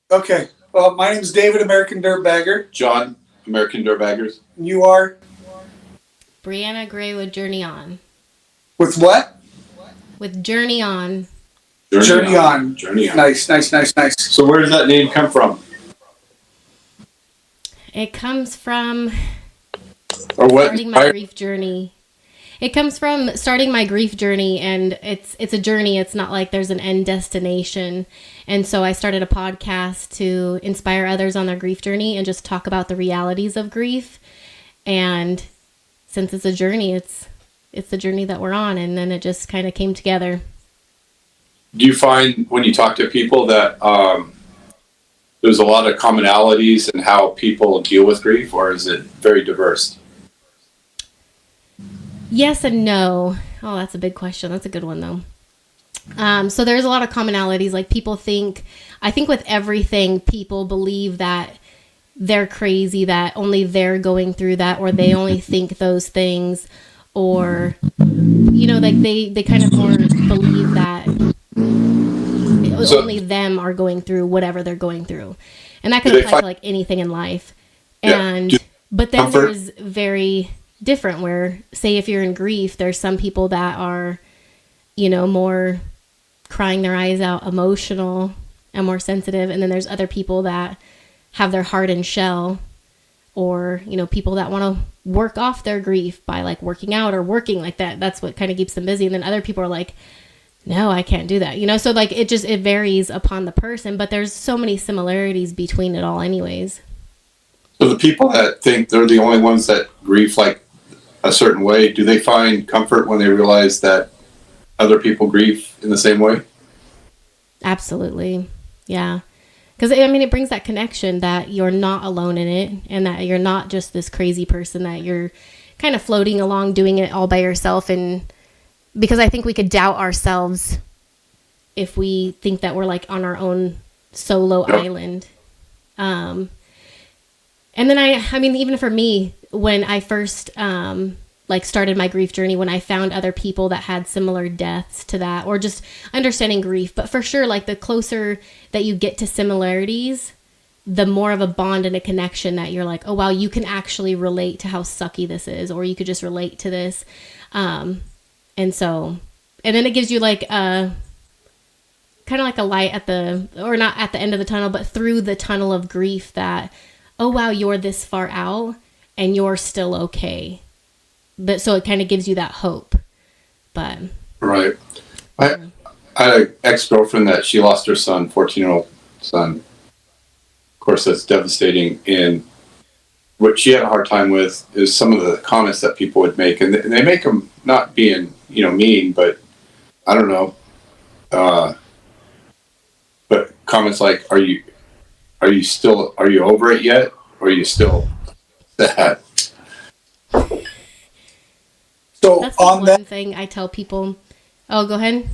Okay. Well, my name's David, American Dirtbagger. John, American Dirtbaggers. You are Breanna Gray with Journey On. with what? With Journey On. Journey on. Journey on. Nice, nice, nice, nice. So where does that name come from? It comes from Or what? starting my grief journey. It comes from starting my grief journey, and it's a journey. It's not like there's an end destination. And so I started a podcast to inspire others on their grief journey and just talk about the realities of grief. And since it's a journey, it's the journey that we're on, and then it just kind of came together. Do you find when you talk to people that there's a lot of commonalities in how people deal with grief, or is it very diverse? Yes and no. Oh, that's a big question. That's a good one, though. So there's a lot of commonalities. Like I think with everything, people believe that they're crazy, that only they're going through that, or they only think those things, or, like they kind of more believe that only them are going through whatever they're going through. And that could apply to like anything in life. Yeah. But then Comfort? there's very different where, say, if you're in grief, there's some people that are, more crying their eyes out, emotional and more sensitive. And then there's other people that have their heart in shell, or, people that want to work off their grief by like working out or working like that. That's what kind of keeps them busy. And then other people are like, no, I can't do that. So like it varies upon the person, but there's so many similarities between it all anyways. So the people that think they're the only ones that grieve like a certain way, do they find comfort when they realize that other people grieve in the same way? Absolutely. Yeah. Because, it brings that connection that you're not alone in it, and that you're not just this crazy person, that you're kind of floating along doing it all by yourself. And because I think we could doubt ourselves if we think that we're like on our own solo island. And then even for me, when I first started my grief journey, when I found other people that had similar deaths to that, or just understanding grief, but for sure, like the closer that you get to similarities, the more of a bond and a connection that you're like, oh wow, you can actually relate to how sucky this is, or you could just relate to this. And then it gives you like a kind of like a light or not at the end of the tunnel, but through the tunnel of grief, that, oh wow, you're this far out and you're still okay. But so it kind of gives you that hope. But right. I had an ex-girlfriend that she lost her son, 14-year-old son. Of course, that's devastating. And what she had a hard time with is some of the comments that people would make, and they make them not being, mean, but I don't know. But comments like, are you over it yet? Or are you still sad? So that's the on one thing I tell people. Oh, go ahead.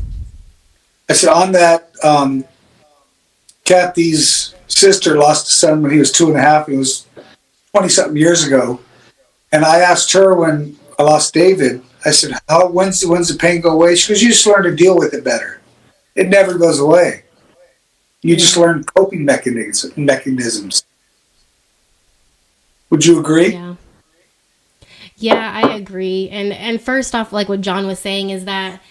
I said on that, Kathy's sister lost a son when he was 2.5. It was 20-something years ago. And I asked her when I lost David, I said, when's the pain go away? She goes, you just learn to deal with it better. It never goes away. You just learn coping mechanisms. Would you agree? Yeah. Yeah, I agree. And first off, like what John was saying, is that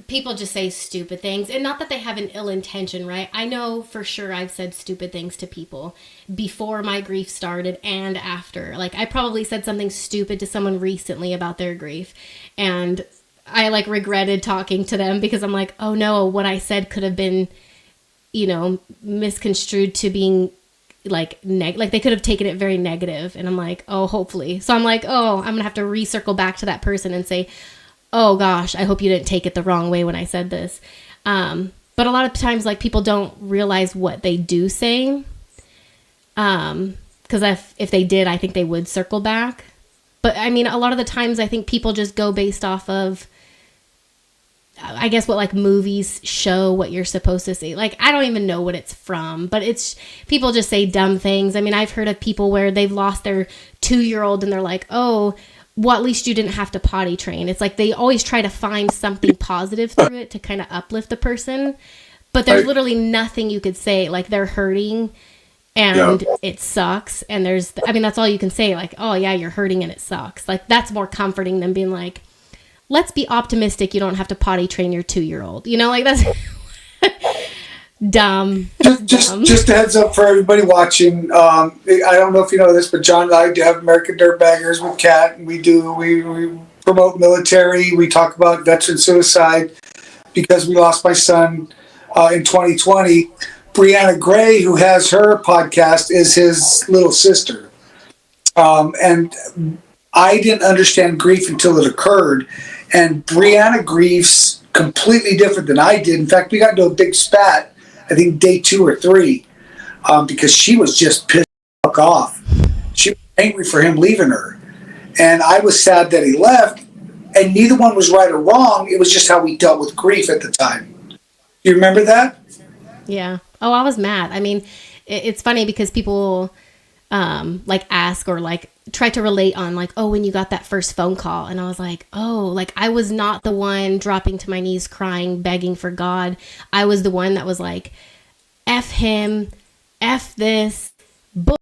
people just say stupid things, and not that they have an ill intention, right? I know for sure I've said stupid things to people before my grief started and after. Like I probably said something stupid to someone recently about their grief, and I like regretted talking to them because I'm like, oh no, what I said could have been, misconstrued to being like they could have taken it very negative. And I'm like, oh, hopefully. So I'm like, oh, I'm gonna have to recircle back to that person and say, oh gosh, I hope you didn't take it the wrong way when I said this. But a lot of times, like, people don't realize what they do say. Because if they did, I think they would circle back. But a lot of the times I think people just go based off of, I guess, what like movies show what you're supposed to say. Like, I don't even know what it's from, but people just say dumb things. I've heard of people where they've lost their 2-year-old and they're like, oh, well, at least you didn't have to potty train. It's like they always try to find something positive through it to kind of uplift the person. But there's literally nothing you could say. Like, they're hurting and it sucks. And that's all you can say. Like, oh yeah, you're hurting and it sucks. Like, that's more comforting than being like, let's be optimistic. You don't have to potty train your 2-year-old. Like, that's dumb. Just a heads up for everybody watching. I don't know if you know this, but John and I do have American Dirtbaggers with Kat, and we promote military. We talk about veteran suicide because we lost my son in 2020. Breanna Gray, who has her podcast, is his little sister, and I didn't understand grief until it occurred, and Breanna grieves completely different than I did. In fact, we got into a big spat, I think day 2 or 3, because she was just pissed the fuck off. She was angry for him leaving her. And I was sad that he left, and neither one was right or wrong. It was just how we dealt with grief at the time. You remember that? Yeah. Oh, I was mad. I mean, it's funny because people like ask or like try to relate on like, oh, when you got that first phone call. And I was like, oh, like I was not the one dropping to my knees, crying, begging for God. I was the one that was like, F him, F this, bull.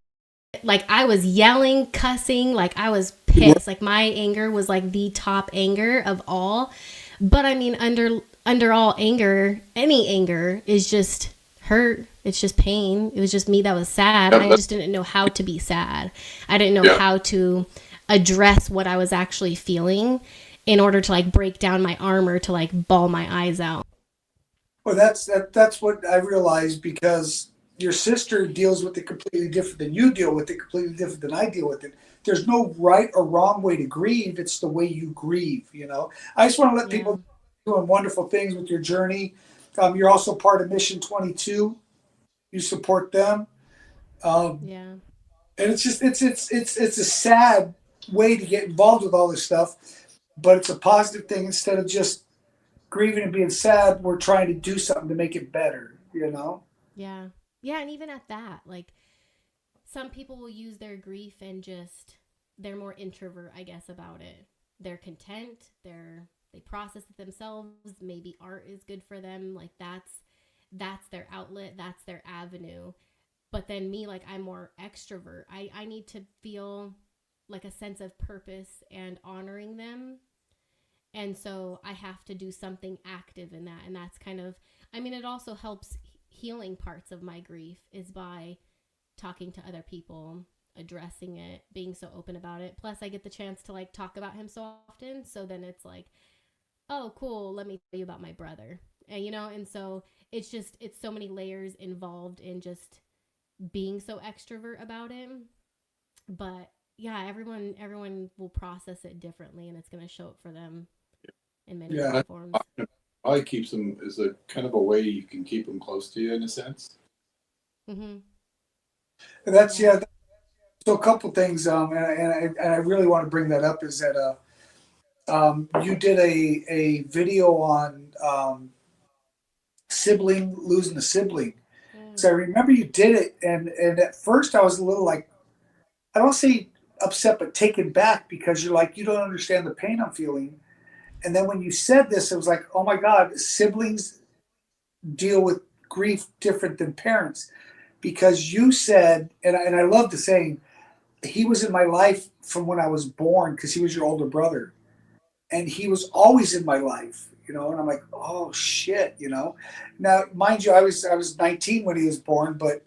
Like I was yelling, cussing, like I was pissed. Like my anger was like the top anger of all. But I mean, under all anger, any anger is just hurt. It's just pain. It was just me that was sad. I just didn't know how to be sad. I didn't know how to address what I was actually feeling in order to like break down my armor to like bawl my eyes out. Well, that's what I realized, because your sister deals with it completely different than you deal with it, completely different than I deal with it. There's no right or wrong way to grieve. It's the way you grieve, I just want to let people doing wonderful things with your journey. You're also part of Mission 22. You support them. Yeah. And it's a sad way to get involved with all this stuff, but it's a positive thing. Instead of just grieving and being sad, we're trying to do something to make it better. Yeah. Yeah. And even at that, like some people will use their grief and just, they're more introvert, I guess, about it. They're content. They process it themselves. Maybe art is good for them. Like that's their outlet. That's their avenue. But then me, like I'm more extrovert. I need to feel like a sense of purpose and honoring them. And so I have to do something active in that. And that's kind of, I mean, it also helps healing parts of my grief is by talking to other people, addressing it, being so open about it. Plus I get the chance to like talk about him so often. So then it's like, oh, cool. Let me tell you about my brother. And so it's so many layers involved in just being so extrovert about it. But yeah, everyone will process it differently, and it's going to show up for them in many different forms. Probably keeps them is a kind of a way you can keep them close to you in a sense. Mm-hmm. And that's So a couple things, and I really want to bring that up is that you did a video on sibling losing a sibling. So I remember you did it, and at first I was a little like, I don't say upset, but taken back, because you're like, you don't understand the pain I'm feeling. And then when you said this, it was like, oh my God, siblings deal with grief different than parents, because you said, and I love the saying, he was in my life from when I was born, because he was your older brother, and he was always in my life. And I'm like, oh shit. Now, mind you, I was 19 when he was born, but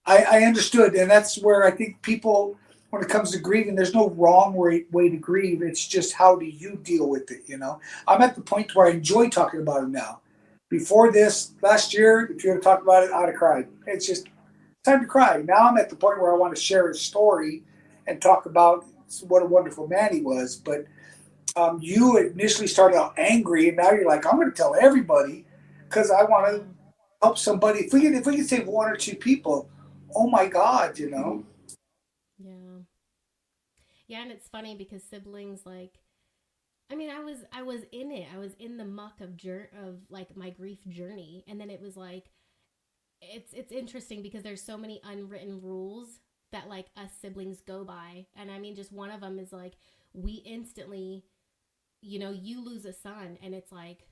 I understood, and that's where I think people, when it comes to grieving, there's no wrong way to grieve. It's just how do you deal with it. I'm at the point where I enjoy talking about it now. Before this, last year, if you would have talked about it, I'd have cried. It's just time to cry. Now I'm at the point where I want to share his story and talk about what a wonderful man he was. But you initially started out angry, and now you're like, I'm going to tell everybody because I want to help somebody. If we can save one or two people, oh my God. Yeah. Yeah, and it's funny because siblings, like, I mean, I was in it. I was in the muck of like my grief journey, and then it was like, it's interesting because there's so many unwritten rules that like us siblings go by, and I mean, just one of them is like we instantly, you lose a son, and it's like,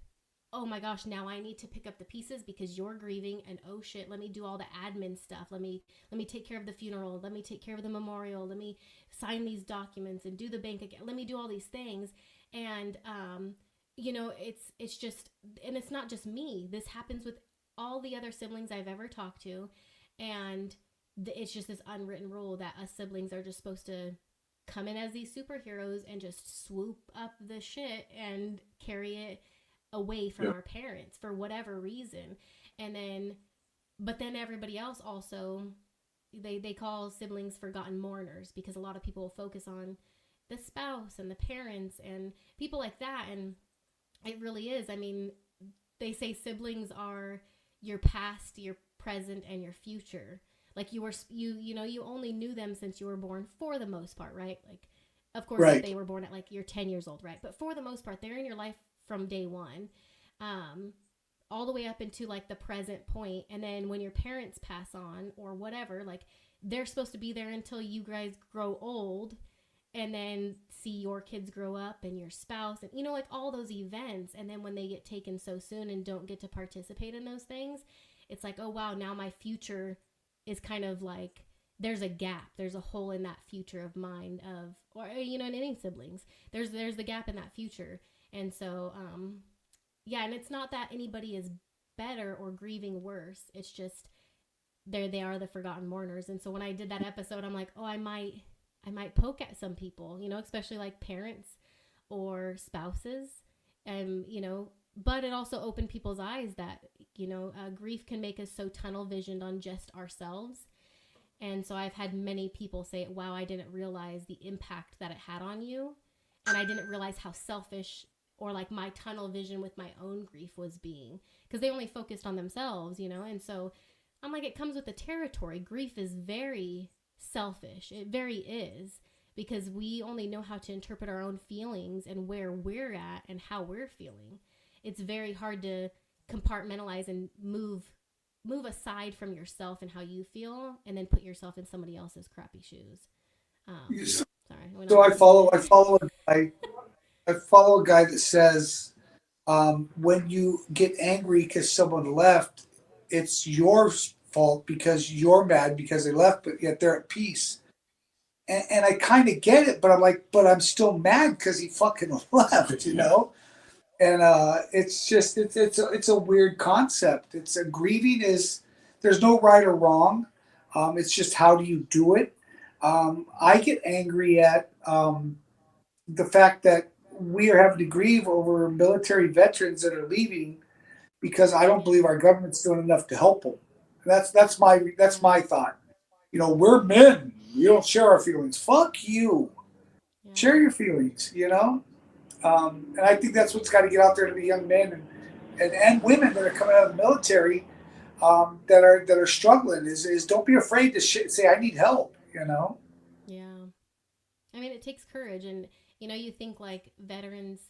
oh my gosh, now I need to pick up the pieces because you're grieving, and oh shit, let me do all the admin stuff. Let me take care of the funeral. Let me take care of the memorial. Let me sign these documents and do the bank account. Let me do all these things. And, you know, it's just, and it's not just me. This happens with all the other siblings I've ever talked to. And it's just this unwritten rule that us siblings are just supposed to come in as these superheroes and just swoop up the shit and carry it away from our parents for whatever reason. And then, but then everybody else also, they call siblings forgotten mourners, because a lot of people focus on the spouse and the parents and people like that. And it really is. I mean, they say siblings are your past, your present, and your future. Like you only knew them since you were born for the most part, right? Like, of course, if they were born at like you're 10 years old, right? But for the most part, they're in your life from day one, all the way up into like the present point. And then when your parents pass on or whatever, like they're supposed to be there until you guys grow old, and then see your kids grow up and your spouse and, you know, like all those events. And then when they get taken so soon and don't get to participate in those things, it's like, oh wow, now my future is kind of like, there's a gap. There's a hole in that future of mine or, you know, in any siblings, there's the gap in that future. And so, and it's not that anybody is better or grieving worse. It's just they are the forgotten mourners. And so when I did that episode, I'm like, oh, I might poke at some people, you know, especially like parents or spouses, and, you know, but it also opened people's eyes that, you know, grief can make us so tunnel visioned on just ourselves. And so I've had many people say, wow, I didn't realize the impact that it had on you. And I didn't realize how selfish or like my tunnel vision with my own grief was being, because they only focused on themselves, you know? And so I'm like, it comes with the territory. Grief is very selfish. It very is, because we only know how to interpret our own feelings and where we're at and how we're feeling. It's very hard to compartmentalize and move aside from yourself and how you feel, and then put yourself in somebody else's crappy shoes. Sorry. So I follow a guy that says, when you get angry because someone left, it's your fault because you're mad because they left, but yet they're at peace. And I kind of get it, but I'm like, but I'm still mad because he fucking left, you know? And it's just it's a weird concept. It's a grieving is, there's no right or wrong. It's just how do you do it. I get angry at the fact that we are having to grieve over military veterans that are leaving because I don't believe our government's doing enough to help them. That's my thought. You know, we're men. We don't share our feelings. Fuck you. Yeah. Share your feelings. You know. And I think that's what's got to get out there to the young men and women that are coming out of the military, that are struggling. Is don't be afraid to say I need help. You know. Yeah, I mean, it takes courage, and you know, you think like veterans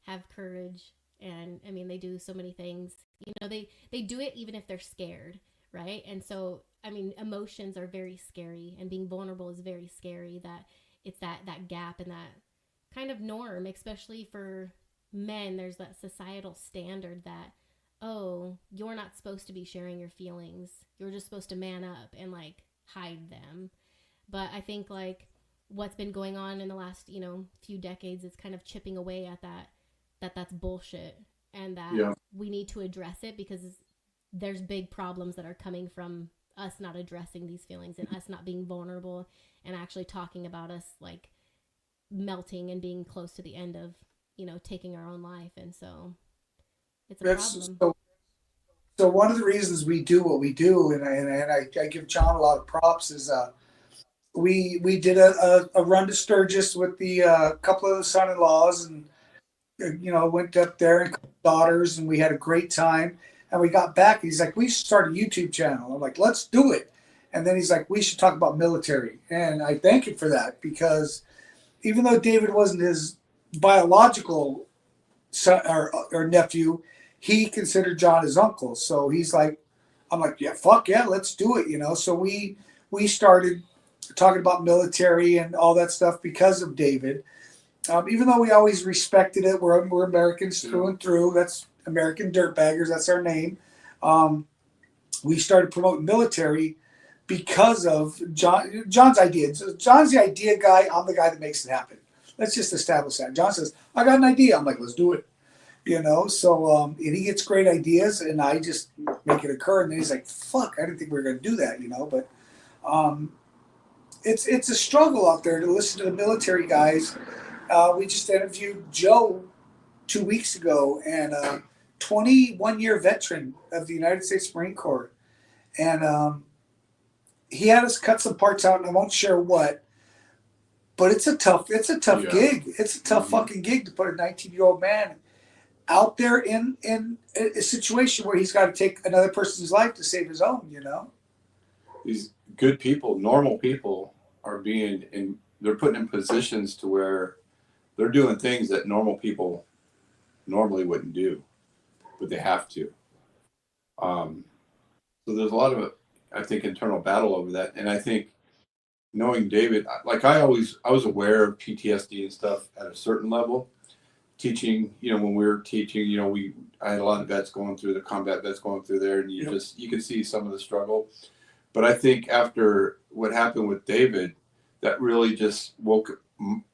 have courage, and I mean, they do so many things. You know, they do it even if they're scared, right? And so, I mean, emotions are very scary, and being vulnerable is very scary. That it's that gap and that kind of norm, especially for men. There's that societal standard that, oh, you're not supposed to be sharing your feelings. You're just supposed to man up and like hide them. But I think like what's been going on in the last, you know, few decades is kind of chipping away at that's bullshit, and that we need to address it, because there's big problems that are coming from us not addressing these feelings and us not being vulnerable and actually talking about us like melting and being close to the end of, you know, taking our own life. And so it's a problem. So one of the reasons we do what we do, and I give John a lot of props, is we did a run to Sturgis with the couple of the son-in-laws, and you know, went up there and daughters, and we had a great time. And we got back, and he's like, we should start a YouTube channel. I'm like, let's do it. And then he's like, we should talk about military. And I thank him for that, because even though David wasn't his biological son or nephew, he considered John his uncle. So he's like, I'm like, yeah, fuck yeah, let's do it, you know. So we started talking about military and all that stuff because of David. Even though we always respected it, we're Americans through and through. That's American Dirtbaggers. That's our name. Um, we started promoting military because of John's idea. So John's the idea guy. I'm the guy that makes it happen. Let's just establish that. John says, I got an idea. I'm like, let's do it. So and he gets great ideas, and I just make it occur. And then he's like, fuck, I didn't think we were going to do that, but um, it's a struggle out there to listen to the military guys. We just interviewed Joe 2 weeks ago, and 21-year veteran of the United States Marine Corps. And he had us cut some parts out, and I won't share what, but it's a tough gig. It's a tough fucking gig to put a 19-year-old man out there in a situation where he's got to take another person's life to save his own. These good people, normal people, are they're put in positions to where they're doing things that normal people normally wouldn't do, but they have to. So there's a lot of, I think, internal battle over that. And I think knowing David, like I was aware of PTSD and stuff at a certain level. Teaching, when we were teaching, I had a lot of vets going through, the combat vets going through there, and you can see some of the struggle. But I think after what happened with David, that really just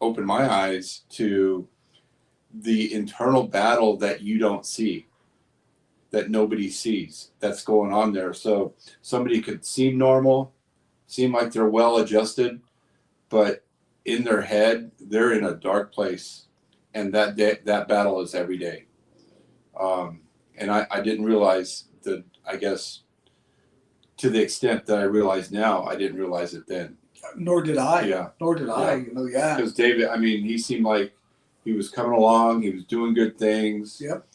opened my eyes to the internal battle that you don't see, that nobody sees, that's going on there. So somebody could seem normal, seem like they're well adjusted, but in their head, they're in a dark place. And that battle is every day. And I didn't realize that, I guess, to the extent that I realize now, I didn't realize it then. Nor did I. Yeah. Nor did I. Because David, he seemed like he was coming along. He was doing good things. Yep.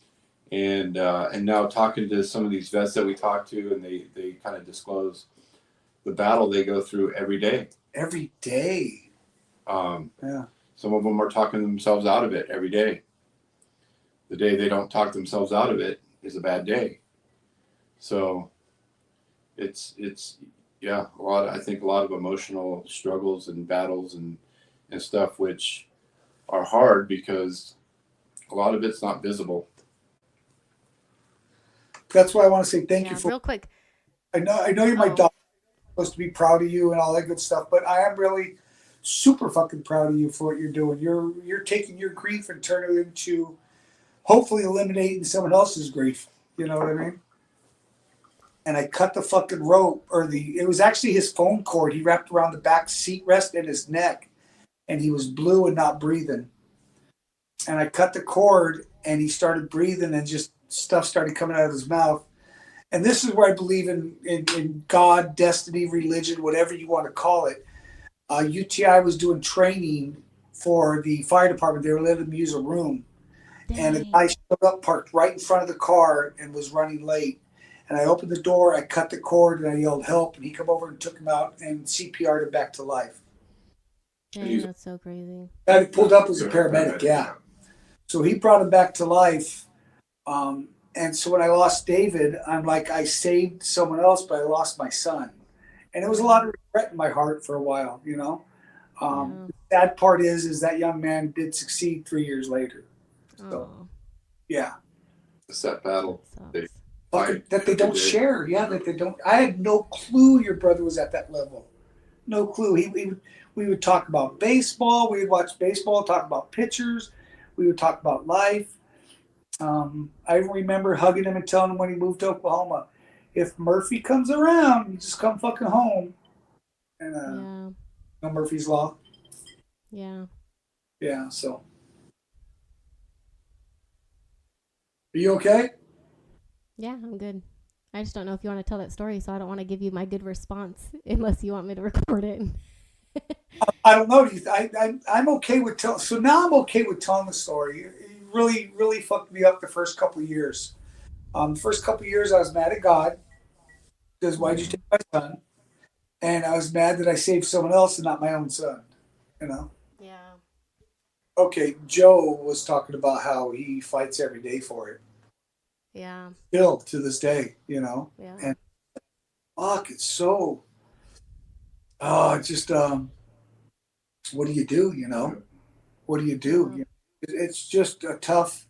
And now talking to some of these vets that we talk to, and they kind of disclose the battle they go through every day. Every day. Yeah. Some of them are talking themselves out of it every day. The day they don't talk themselves out of it is a bad day. So it's a lot. I think a lot of emotional struggles and battles and stuff, which are hard because a lot of it's not visible. That's why I want to say thank you for. Real quick. I know you're my dog. I'm supposed to be proud of you and all that good stuff, but I am really super fucking proud of you for what you're doing. You're taking your grief and turning it into hopefully eliminating someone else's grief. You know what I mean? And I cut the fucking rope, it was actually his phone cord. He wrapped around the back seat rest and his neck, and he was blue and not breathing. And I cut the cord, and he started breathing, and just stuff started coming out of his mouth. And this is where I believe in God, destiny, religion, whatever you want to call it. UTI was doing training for the fire department. They were letting them use a room. Dang. And a guy showed up, parked right in front of the car, and was running late. And I opened the door, I cut the cord, and I yelled help. And he come over and took him out and CPR'd him back to life. Dang, that's so crazy. And he pulled up as a paramedic, yeah. So he brought him back to life. And so when I lost David, I'm like, I saved someone else, but I lost my son. And it was a lot of regret in my heart for a while, The sad part is that young man did succeed 3 years later. So, yeah. It's that battle. That they don't share. Yeah, that they don't. I had no clue your brother was at that level. No clue. We would talk about baseball. We would watch baseball, talk about pitchers. We would talk about life. I remember hugging him and telling him when he moved to Oklahoma, if Murphy comes around, you just come fucking home. And no Murphy's Law. Yeah. Yeah, so. Are you okay? Yeah, I'm good. I just don't know if you want to tell that story, so I don't want to give you my good response unless you want me to record it. I don't know. I'm okay with telling. So now I'm okay with telling the story. You really, really fucked me up the first couple of years. The first couple of years, I was mad at God because why'd you take my son? And I was mad that I saved someone else and not my own son. Yeah. Okay, Joe was talking about how he fights every day for it. Yeah. Still to this day, Yeah. And fuck, it's so. Just what do you do? What do you do? It's just a tough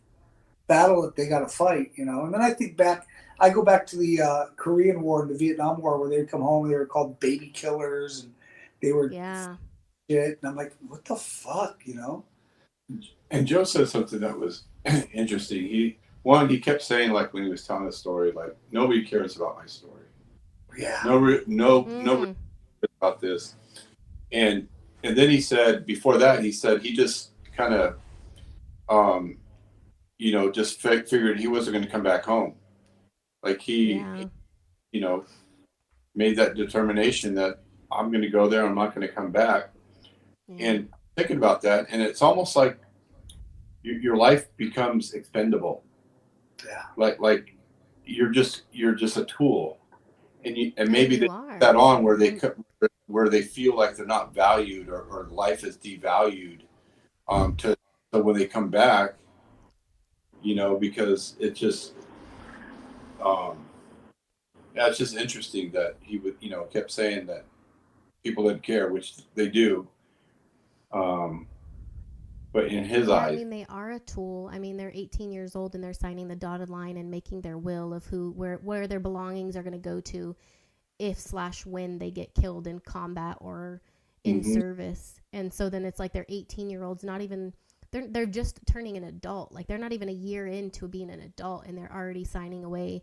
battle that they got to fight, you know. And then I go back to the Korean War and the Vietnam War where they'd come home and they were called baby killers and they were Yeah. shit. And I'm like, what the fuck, you know? And Joe said something that was interesting. He kept saying, like, when he was telling the story, like, nobody cares about my story. Yeah. Nobody cares about this. And then he said, before that, he said he just kind of, just figured he wasn't going to come back home. Like Yeah. you know, made that determination that I'm going to go there. I'm not going to come back. Yeah. And thinking about that, and it's almost like your life becomes expendable. Yeah. Like you're just a tool, and maybe You they are. put that on where they feel like they're not valued or life is devalued. So when they come back, because it just um, yeah, it's just interesting that he would kept saying that people didn't care, which they do. Um, but in his Yeah, I eyes, mean they are a tool. I mean they're 18 years old and they're signing the dotted line and making their will of where their belongings are going to go to if/when they get killed in combat or in mm-hmm, service. And so then it's like they're 18-year-olds, not even they're just turning an adult. Like they're not even a year into being an adult and they're already signing away,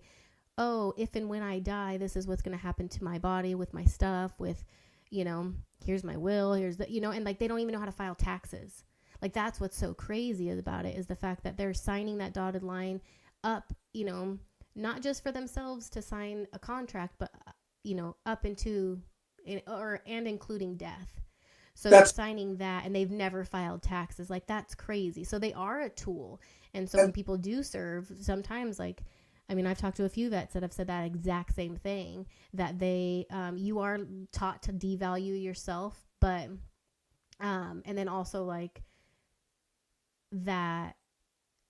oh, if and when I die, this is what's going to happen to my body with my stuff, with, here's my will, here's the, and like they don't even know how to file taxes. Like that's what's so crazy about it is the fact that they're signing that dotted line up, not just for themselves to sign a contract, but, up into and including death. So they're That's signing that and they've never filed taxes. Like that's crazy. So they are a tool. And so when and, people do serve, sometimes like, I mean, I've talked to a few vets that have said that exact same thing, that you are taught to devalue yourself, but, and then also like that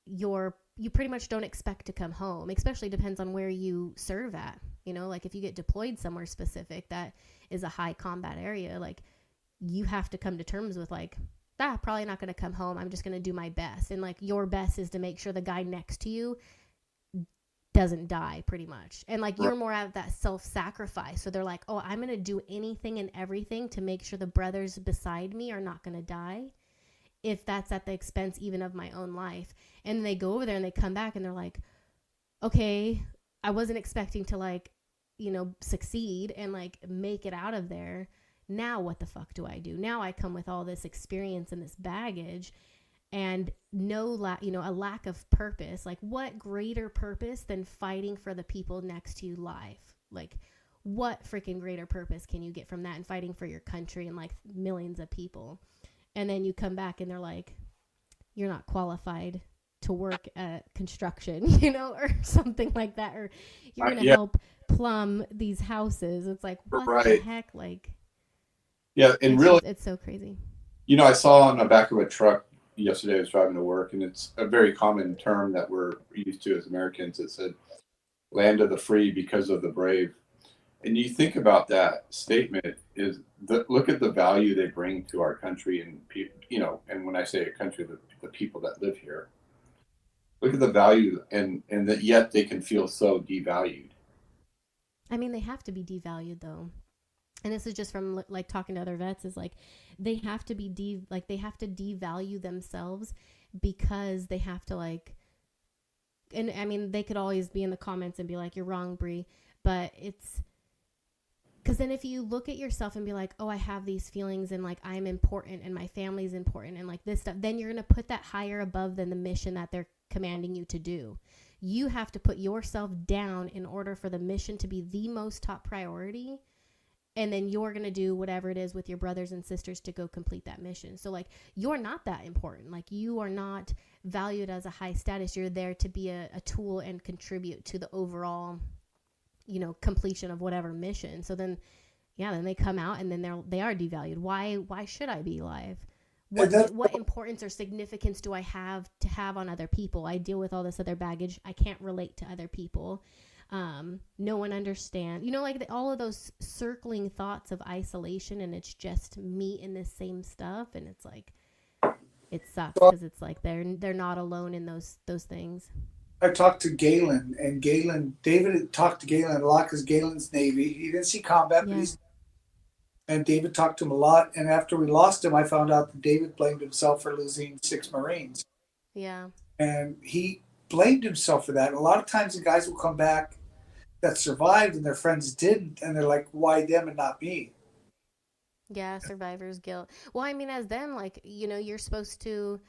you pretty much don't expect to come home, especially depends on where you serve at, like if you get deployed somewhere specific that is a high combat area, like you have to come to terms with like, probably not going to come home. I'm just going to do my best. And like your best is to make sure the guy next to you doesn't die pretty much. And like you're more at that self-sacrifice. So they're like, oh, I'm going to do anything and everything to make sure the brothers beside me are not going to die, if that's at the expense even of my own life. And then they go over there and they come back and they're like, okay, I wasn't expecting to like, succeed and like make it out of there. Now what the fuck do I do? Now I come with all this experience and this baggage and a lack of purpose. Like what greater purpose than fighting for the people next to you live? Like what freaking greater purpose can you get from that and fighting for your country and like millions of people? And then you come back and they're like, you're not qualified to work at construction, or something like that. Or you're going to help plumb these houses. It's like, what the heck? Like, yeah. And really, it's so crazy. I saw on the back of a truck yesterday, I was driving to work, and it's a very common term that we're used to as Americans. It said, land of the free because of the brave. And you think about that statement look at the value they bring to our country and people, and when I say a country, the people that live here, look at the value and that yet they can feel so devalued. I mean, they have to be devalued though. And this is just from like talking to other vets, is like they have to be they have to devalue themselves because they have to like, and I mean, they could always be in the comments and be like, you're wrong, Bree, but it's because then if you look at yourself and be like, oh, I have these feelings and like I'm important and my family's important and like this stuff, then you're going to put that higher above than the mission that they're commanding you to do. You have to put yourself down in order for the mission to be the most top priority. And then you're going to do whatever it is with your brothers and sisters to go complete that mission. So like, you're not that important. Like you are not valued as a high status. You're there to be a tool and contribute to the overall, completion of whatever mission. So then, then they come out and then they are devalued. Why should I be alive? What importance or significance do I have to have on other people? I deal with all this other baggage. I can't relate to other people. No one understands, like all of those circling thoughts of isolation, and it's just me in this same stuff. And it's like, it sucks So because it's like they're not alone in those things. I talked to Galen, and David had talked to Galen a lot because Galen's Navy. He didn't see combat, but Yeah. he's, and David talked to him a lot. And after we lost him, I found out that David blamed himself for losing 6 Marines. Yeah. And he blamed himself for that. And a lot of times the guys will come back that survived and their friends didn't. And they're like, why them and not me? Yeah, survivor's guilt. Well, I mean, as them, like, you're supposed to.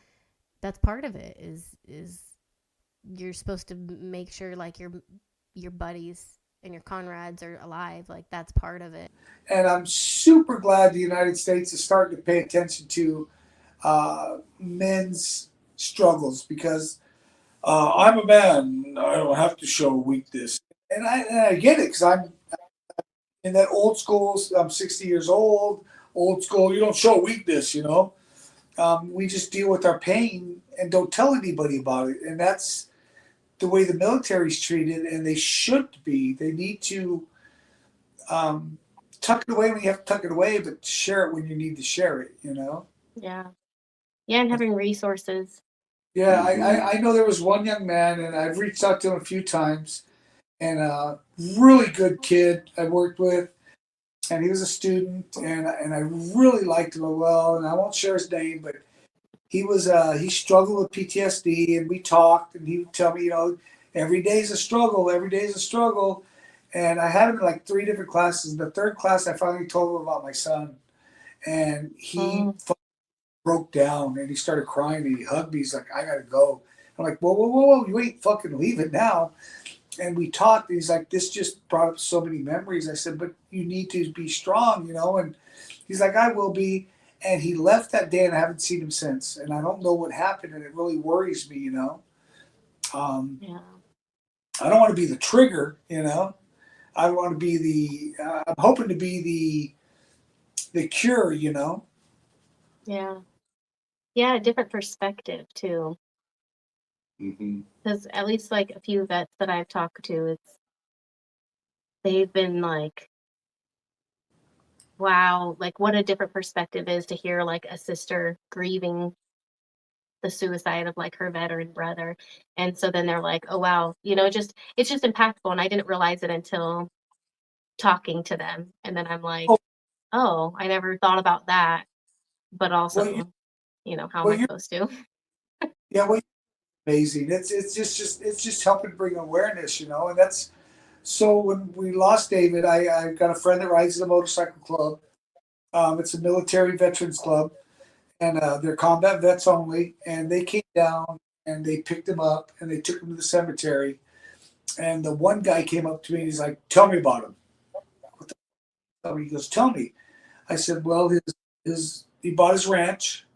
That's part of it. Is you're supposed to make sure like your buddies and your comrades are alive. Like that's part of it. And I'm super glad the United States is starting to pay attention to men's struggles because I'm a man. I don't have to show weakness. And I get it because I'm in that old school. I'm 60 years old. Old school. You don't show weakness. We just deal with our pain and don't tell anybody about it. And that's the way the military's treated, and they should be. They need to um, tuck it away when you have to tuck it away, but share it when you need to share it. Yeah. Yeah, and having resources. Yeah, Mm-hmm. I know there was one young man, and I've reached out to him a few times, and a really good kid I worked with, and he was a student, and I really liked him well, and I won't share his name, but he struggled with PTSD, and we talked, and he would tell me, every day's a struggle, every day's a struggle, and I had him in like 3 different classes. In the third class, I finally told him about my son, and he Oh, broke down and he started crying and he hugged me. He's like, I gotta go. I'm like, whoa, whoa, whoa, whoa, you ain't fucking leaving now. And we talked. And he's like, this just brought up so many memories. I said, but you need to be strong. And he's like, I will be. And he left that day, and I haven't seen him since. And I don't know what happened, and it really worries me. Um, yeah. I don't want to be the trigger. I want to be I'm hoping to be the cure. Yeah. Yeah, a different perspective too. Mm-hmm. Because at least like a few vets that I've talked to, they've been like, wow, like what a different perspective is to hear like a sister grieving the suicide of like her veteran brother. And so then they're like, oh wow, just it's just impactful. And I didn't realize it until talking to them. And then I'm like, Oh, oh, I never thought about that. But well, you, also, how am well, I you, supposed to? yeah, well, amazing. It's just helping bring awareness. And that's so when we lost David, I've got a friend that rides in a motorcycle club. It's a military veterans club, and they're combat vets only. And they came down and they picked him up and they took him to the cemetery. And the one guy came up to me and he's like, "Tell me about him." What the hell? He goes, "Tell me." I said, "Well, his he bought his ranch.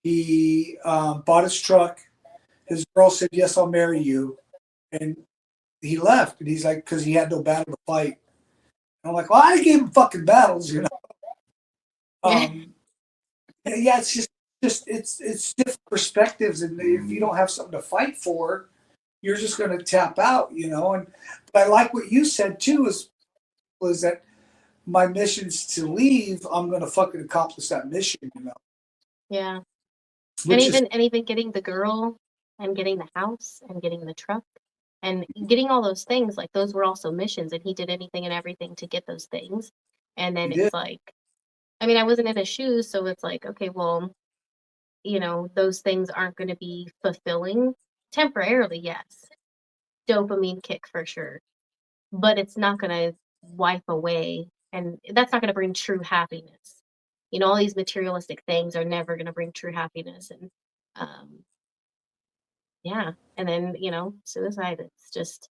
He bought his truck. His girl said, 'Yes, I'll marry you.' And he left, and he's like, because he had no battle to fight. And I'm like, well, I gave him fucking battles. Yeah. Um, yeah, it's just it's different perspectives, and if you don't have something to fight for, you're just going to tap out. And but I like what you said too was that my mission's to leave. I'm going to fucking accomplish that mission. Yeah. And Which is even getting the girl and getting the house and getting the truck and getting all those things, like those were also missions, and he did anything and everything to get those things. And he then did. it's like, I mean, I wasn't in his shoes, so it's like, okay, well, those things aren't going to be fulfilling temporarily, yes. Dopamine kick for sure, but it's not going to wipe away, and that's not going to bring true happiness. All these materialistic things are never going to bring true happiness. And um, yeah. And then, suicide, it's just,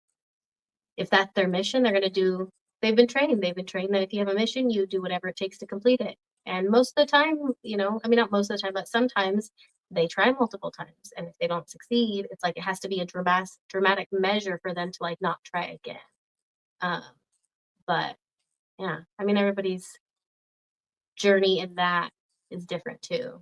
if that's their mission, they're going to do, they've been trained that if you have a mission, you do whatever it takes to complete it. And most of the time, I mean, not most of the time, but sometimes they try multiple times. And if they don't succeed, it's like it has to be a dramatic measure for them to like not try again. Um, but yeah, I mean, everybody's journey in that is different too.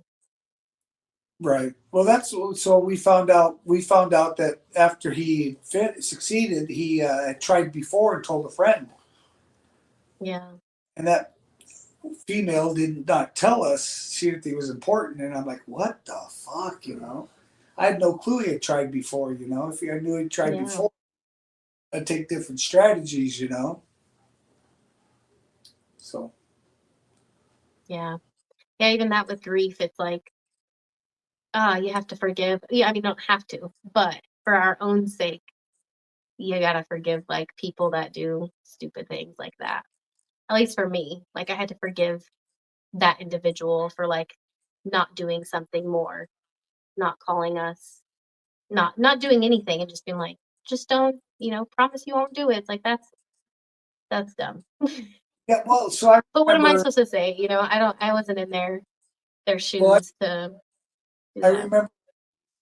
Right. Well, that's so we found out. We found out that after he succeeded, he had tried before and told a friend, Yeah. and that female did not tell us she didn't think it was important, and I'm like, what the fuck, you know? I had no clue he had tried before, you know. If I knew he tried Yeah. before, I'd take different strategies, you know. So Yeah. Yeah, even that with grief, it's like, you have to forgive. Yeah, I mean, you don't have to, but for our own sake, you gotta forgive like people that do stupid things like that. At least for me, like I had to forgive that individual for like not doing something more, not calling us, not doing anything, and just being like, just don't, promise you won't do it. It's like that's dumb. yeah, well, so I But what am I remember. supposed to say? I wasn't in their Well, shoes to do I that. remember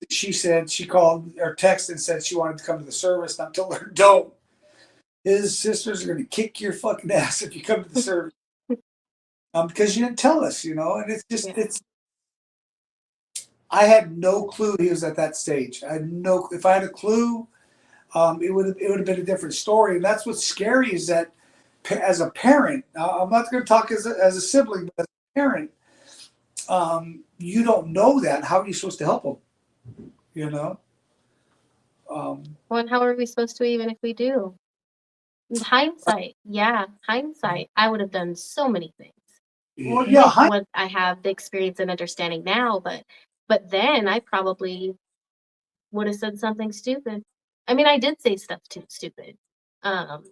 she said she called or texted and said she wanted to come to the service, and I told her, don't. His sisters are going to kick your fucking ass if you come to the service, because you didn't tell us, you know. And it's just Yeah. it's. I had no clue he was at that stage. I had no. If I had a clue, it would have been a different story. And that's what's scary is that as a parent, I'm not going to talk as a sibling, but as a parent, you don't know that. How are you supposed to help them? You know. Um, Well, and how are we supposed to even if we do? In hindsight, yeah, hindsight, I would have done so many things yeah, with what I have the experience and understanding now, but then I probably would have said something stupid. I mean, I did say stuff too stupid. Um,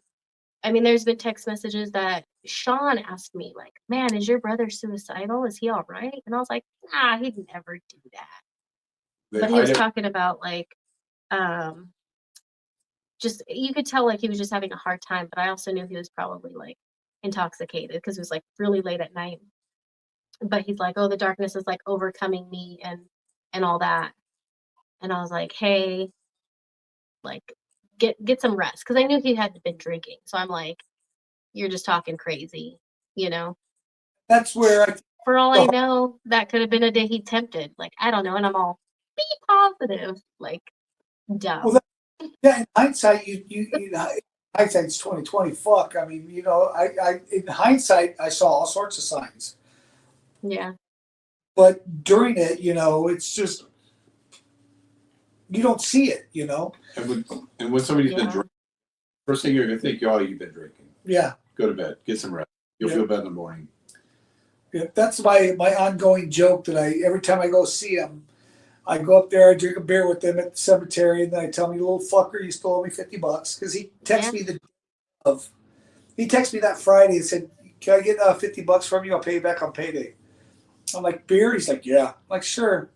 I mean, there's been text messages that Sean asked me, like, "Man, is your brother suicidal? Is he all right?" And I was like, "Nah, he'd never do that." They But he hide was it. talking about like, um, just you could tell like he was just having a hard time. But I also knew he was probably like intoxicated because it was like really late at night. But he's like, "Oh, the darkness is like overcoming me and all that." And I was like, "Hey, like get some rest," because I knew he had been drinking. So I'm like, "You're just talking crazy, you know." that's where I. For all I The, know, that could have been a day he tempted. Like I don't know, and I'm all be positive, like well, dumb. yeah. In hindsight, hindsight's 2020. Fuck. I mean, you know, in hindsight, I saw all sorts of signs, Yeah. but during it, you know, it's just you don't see it. You know. And when somebody's been Yeah. drinking, first thing you're going to think, oh, you've been drinking. Yeah. Go to bed, get some rest. You'll Yeah. feel better in the morning. Yeah, that's my ongoing joke that I every time I go see him, I go up there, I drink a beer with them at the cemetery, and then I tell him, "You little fucker, you stole me $50," because he texted Yeah. me he texted me that Friday and said, "Can I get $50 from you? I'll pay you back on payday." I'm like, "Beer?" He's like, "Yeah." I'm like, "Sure."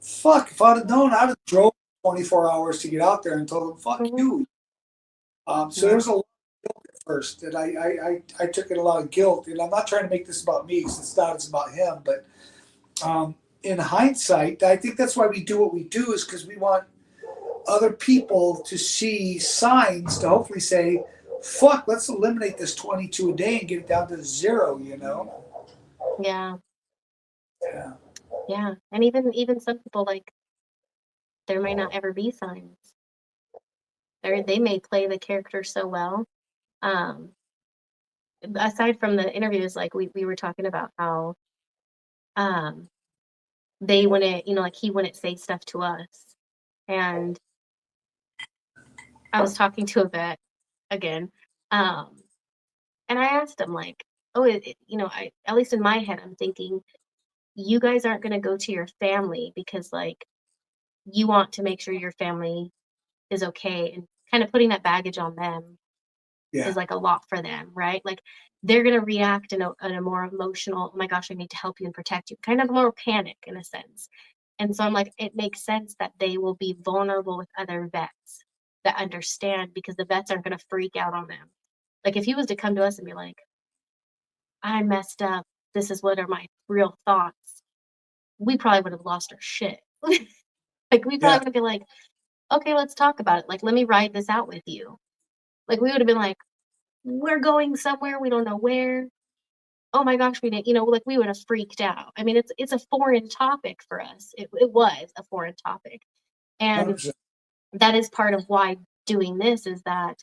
Fuck, if I'd have known, I'd have drove 24 hours to get out there and told him, "Fuck Mhm. you." So there Yeah. was a lot of guilt at first, and I took it a lot of guilt, and I'm not trying to make this about me because it's not. It's about him, but in hindsight, I think that's why we do what we do is because we want other people to see signs to hopefully say, fuck, let's eliminate this 22 a day and get it down to zero, you know? Yeah. Yeah. Yeah. And even some people like there might not ever be signs. They may play the character so well. Um, Aside from the interviews, like we were talking about how um they wouldn't, like he wouldn't say stuff to us. And I was talking to a vet again. Um, and I asked him like, oh, I at least in my head, I'm thinking you guys aren't gonna go to your family because like you want to make sure your family is okay and kind of putting that baggage on them Yeah. is like a lot for them, right? Like they're gonna react in a more emotional, oh my gosh, I need to help you and protect you, kind of more panic in a sense. And so I'm like, it makes sense that they will be vulnerable with other vets that understand because the vets aren't gonna freak out on them. Like if he was to come to us and be like, I messed up, this is what are my real thoughts, we probably would have lost our shit. Like we Yeah. probably would have been like, okay, let's talk about it. Like, let me ride this out with you. Like we would have been like, we're going somewhere, we don't know where. Oh my gosh, we didn't, like we would have freaked out. I mean, it's a foreign topic for us. It was a foreign topic. And 100%. that is part of why doing this is that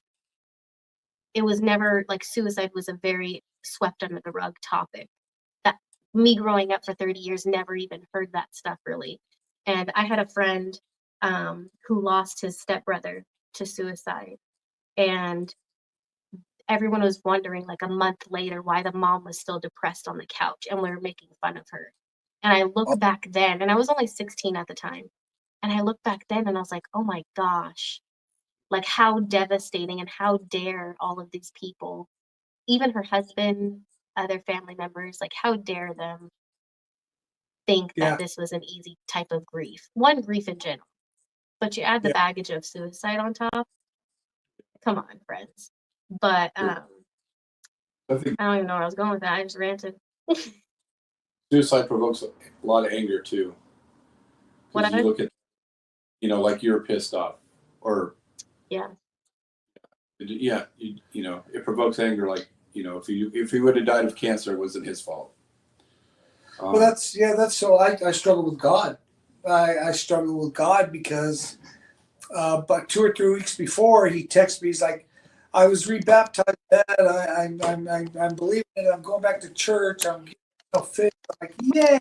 it was never like suicide was a very swept under the rug topic. That me growing up for 30 years never even heard that stuff really. And I had a friend who lost his stepbrother to suicide. And everyone was wondering like a month later why the mom was still depressed on the couch and we were making fun of her. And I look back then, and I was only 16 at the time. And I look back then and I was like, oh my gosh, like how devastating, and how dare all of these people, even her husband, other family members, like how dare them think that Yeah. this was an easy type of grief. One, grief in general, but you add the Yeah. baggage of suicide on top. Come on, friends. But I think I don't even know where I was going with that. I just ranted. suicide provokes a lot of anger too. What Because I you look at, like you're pissed off, or yeah. yeah, it provokes anger. Like, if he would have died of cancer, it wasn't his fault. Well, that's so. I struggle with God. I struggle with God because, but 2 or 3 weeks before, he texted me. He's like, "I was rebaptized. Dad. I'm believing it. I'm going back to church. I'm getting fit." I'm like, "Yay!"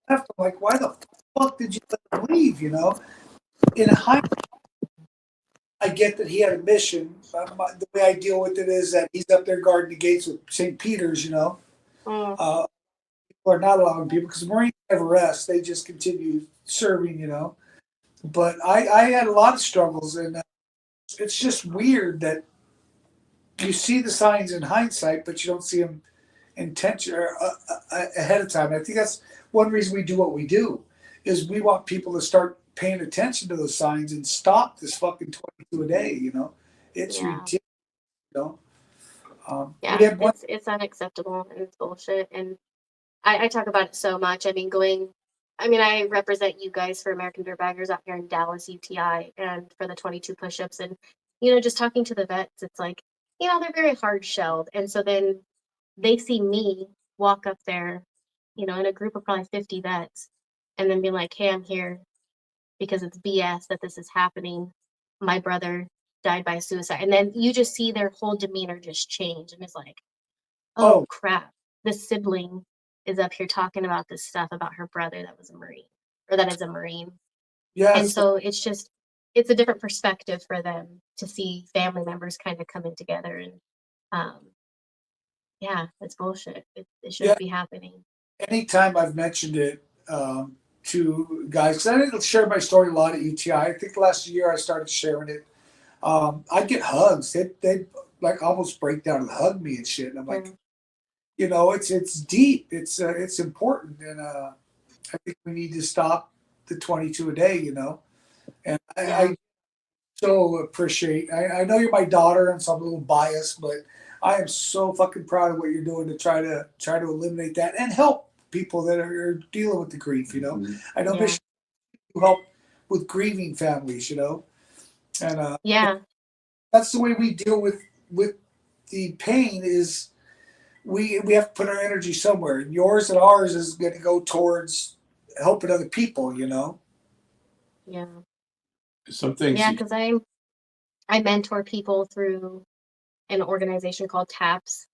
I'm like, "Why the fuck did you let him leave?" In hindsight, I get that he had a mission. The way I deal with it is that he's up there guarding the gates with St. Peter's. Mm, Uh, People are not allowing people because Marines never rest. They just continue serving. But I had a lot of struggles, and it's just weird that you see the signs in hindsight, but you don't see them intention or ahead of time. I think that's one reason we do what we do is we want people to start paying attention to those signs and stop this fucking 22 a day. It's yeah. ridiculous. You know, we Yeah. had one. It's unacceptable and it's bullshit. And I talk about it so much. I mean, I represent you guys for American Beer Baggers out here in Dallas, UTI, and for the 22 push-ups. And, just talking to the vets, it's like, they're very hard shelled. And so then they see me walk up there, in a group of probably 50 vets, and then be like, hey, I'm here because it's BS that this is happening. My brother died by suicide. And then you just see their whole demeanor just change. And it's like, oh Oh, crap, this sibling is up here talking about this stuff about her brother that was a Marine, or that is a Marine. And yes. so it's a different perspective for them to see family members kind of coming together. And um, yeah, it's bullshit. It Yeah. shouldn't be happening. Anytime I've mentioned it to guys, because I didn't share my story a lot at UTI. I think last year I started sharing it. I'd get hugs. They'd like almost break down and hug me and shit. And I'm like, Mm, it's deep. It's important, and I think we need to stop the 22 a day. And yeah, I so appreciate. I know you're my daughter, and so I'm a little biased, but I am so fucking proud of what you're doing to try to eliminate that and help people that are dealing with the grief. I know yeah, Michigan you help with grieving families. And yeah, that's the way we deal with the pain. Is we have to put our energy somewhere. And yours and ours is going to go towards helping other people. yeah, Some things yeah. you Because I mentor people through an organization called TAPS.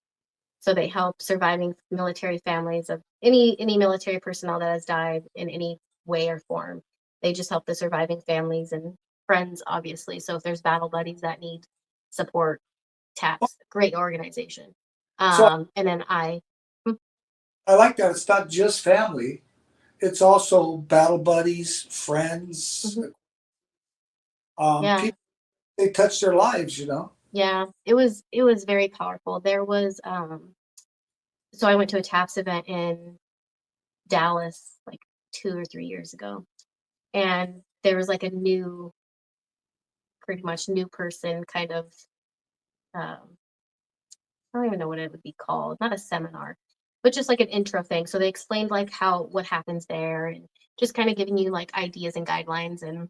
So they help surviving military families of any military personnel that has died in any way or form. They just help the surviving families and friends, obviously. So if there's battle buddies that need support, TAPS, great organization. So And then hmm, I like that. It's not just family. It's also battle buddies, friends, mhm, yeah, people they touch their lives. yeah. It was very powerful. There was so I went to a TAPS event in Dallas like 2 or 3 years ago, and there was like a pretty much new person kind of um, I don't even know what it would be called, not a seminar, but just like an intro thing. So they explained like what happens there, and just kind of giving you like ideas and guidelines. And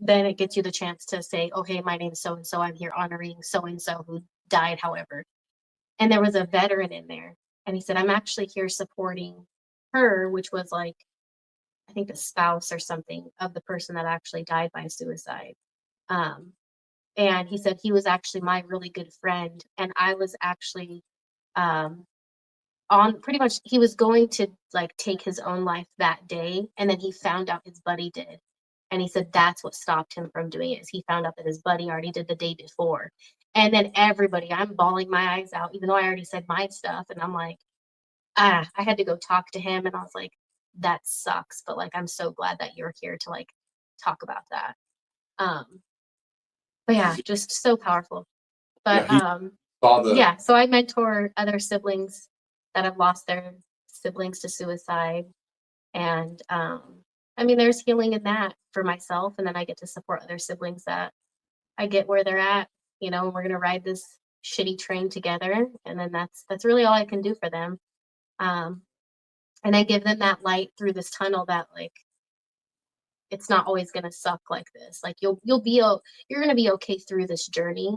then it gets you the chance to say, oh, hey, my name's so and so. I'm here honoring so and so who died, however. And there was a veteran in there. And he said, I'm actually here supporting her, which was like, I think the spouse or something of the person that actually died by suicide. Um, And he said he was actually my really good friend, and I was actually um, on pretty much, he was going to like take his own life that day, and then he found out his buddy did. And he said that's what stopped him from doing it, is he found out that his buddy already did the day before. And then everybody, I'm bawling my eyes out, even though I already said my stuff. And I'm like, I had to go talk to him, and I was like, that sucks. But like, I'm so glad that you're here to like talk about that. Um, but yeah, just so powerful. Yeah, But he saw the. yeah, so I mentor other siblings that have lost their siblings to suicide. And I mean, there's healing in that for myself. And then I get to support other siblings that I get where they're at, you know, and we're gonna ride this shitty train together. And then that's really all I can do for them. Um, and I give them that light through this tunnel that like it's not always gonna suck like this. Like you're gonna be okay through this journey,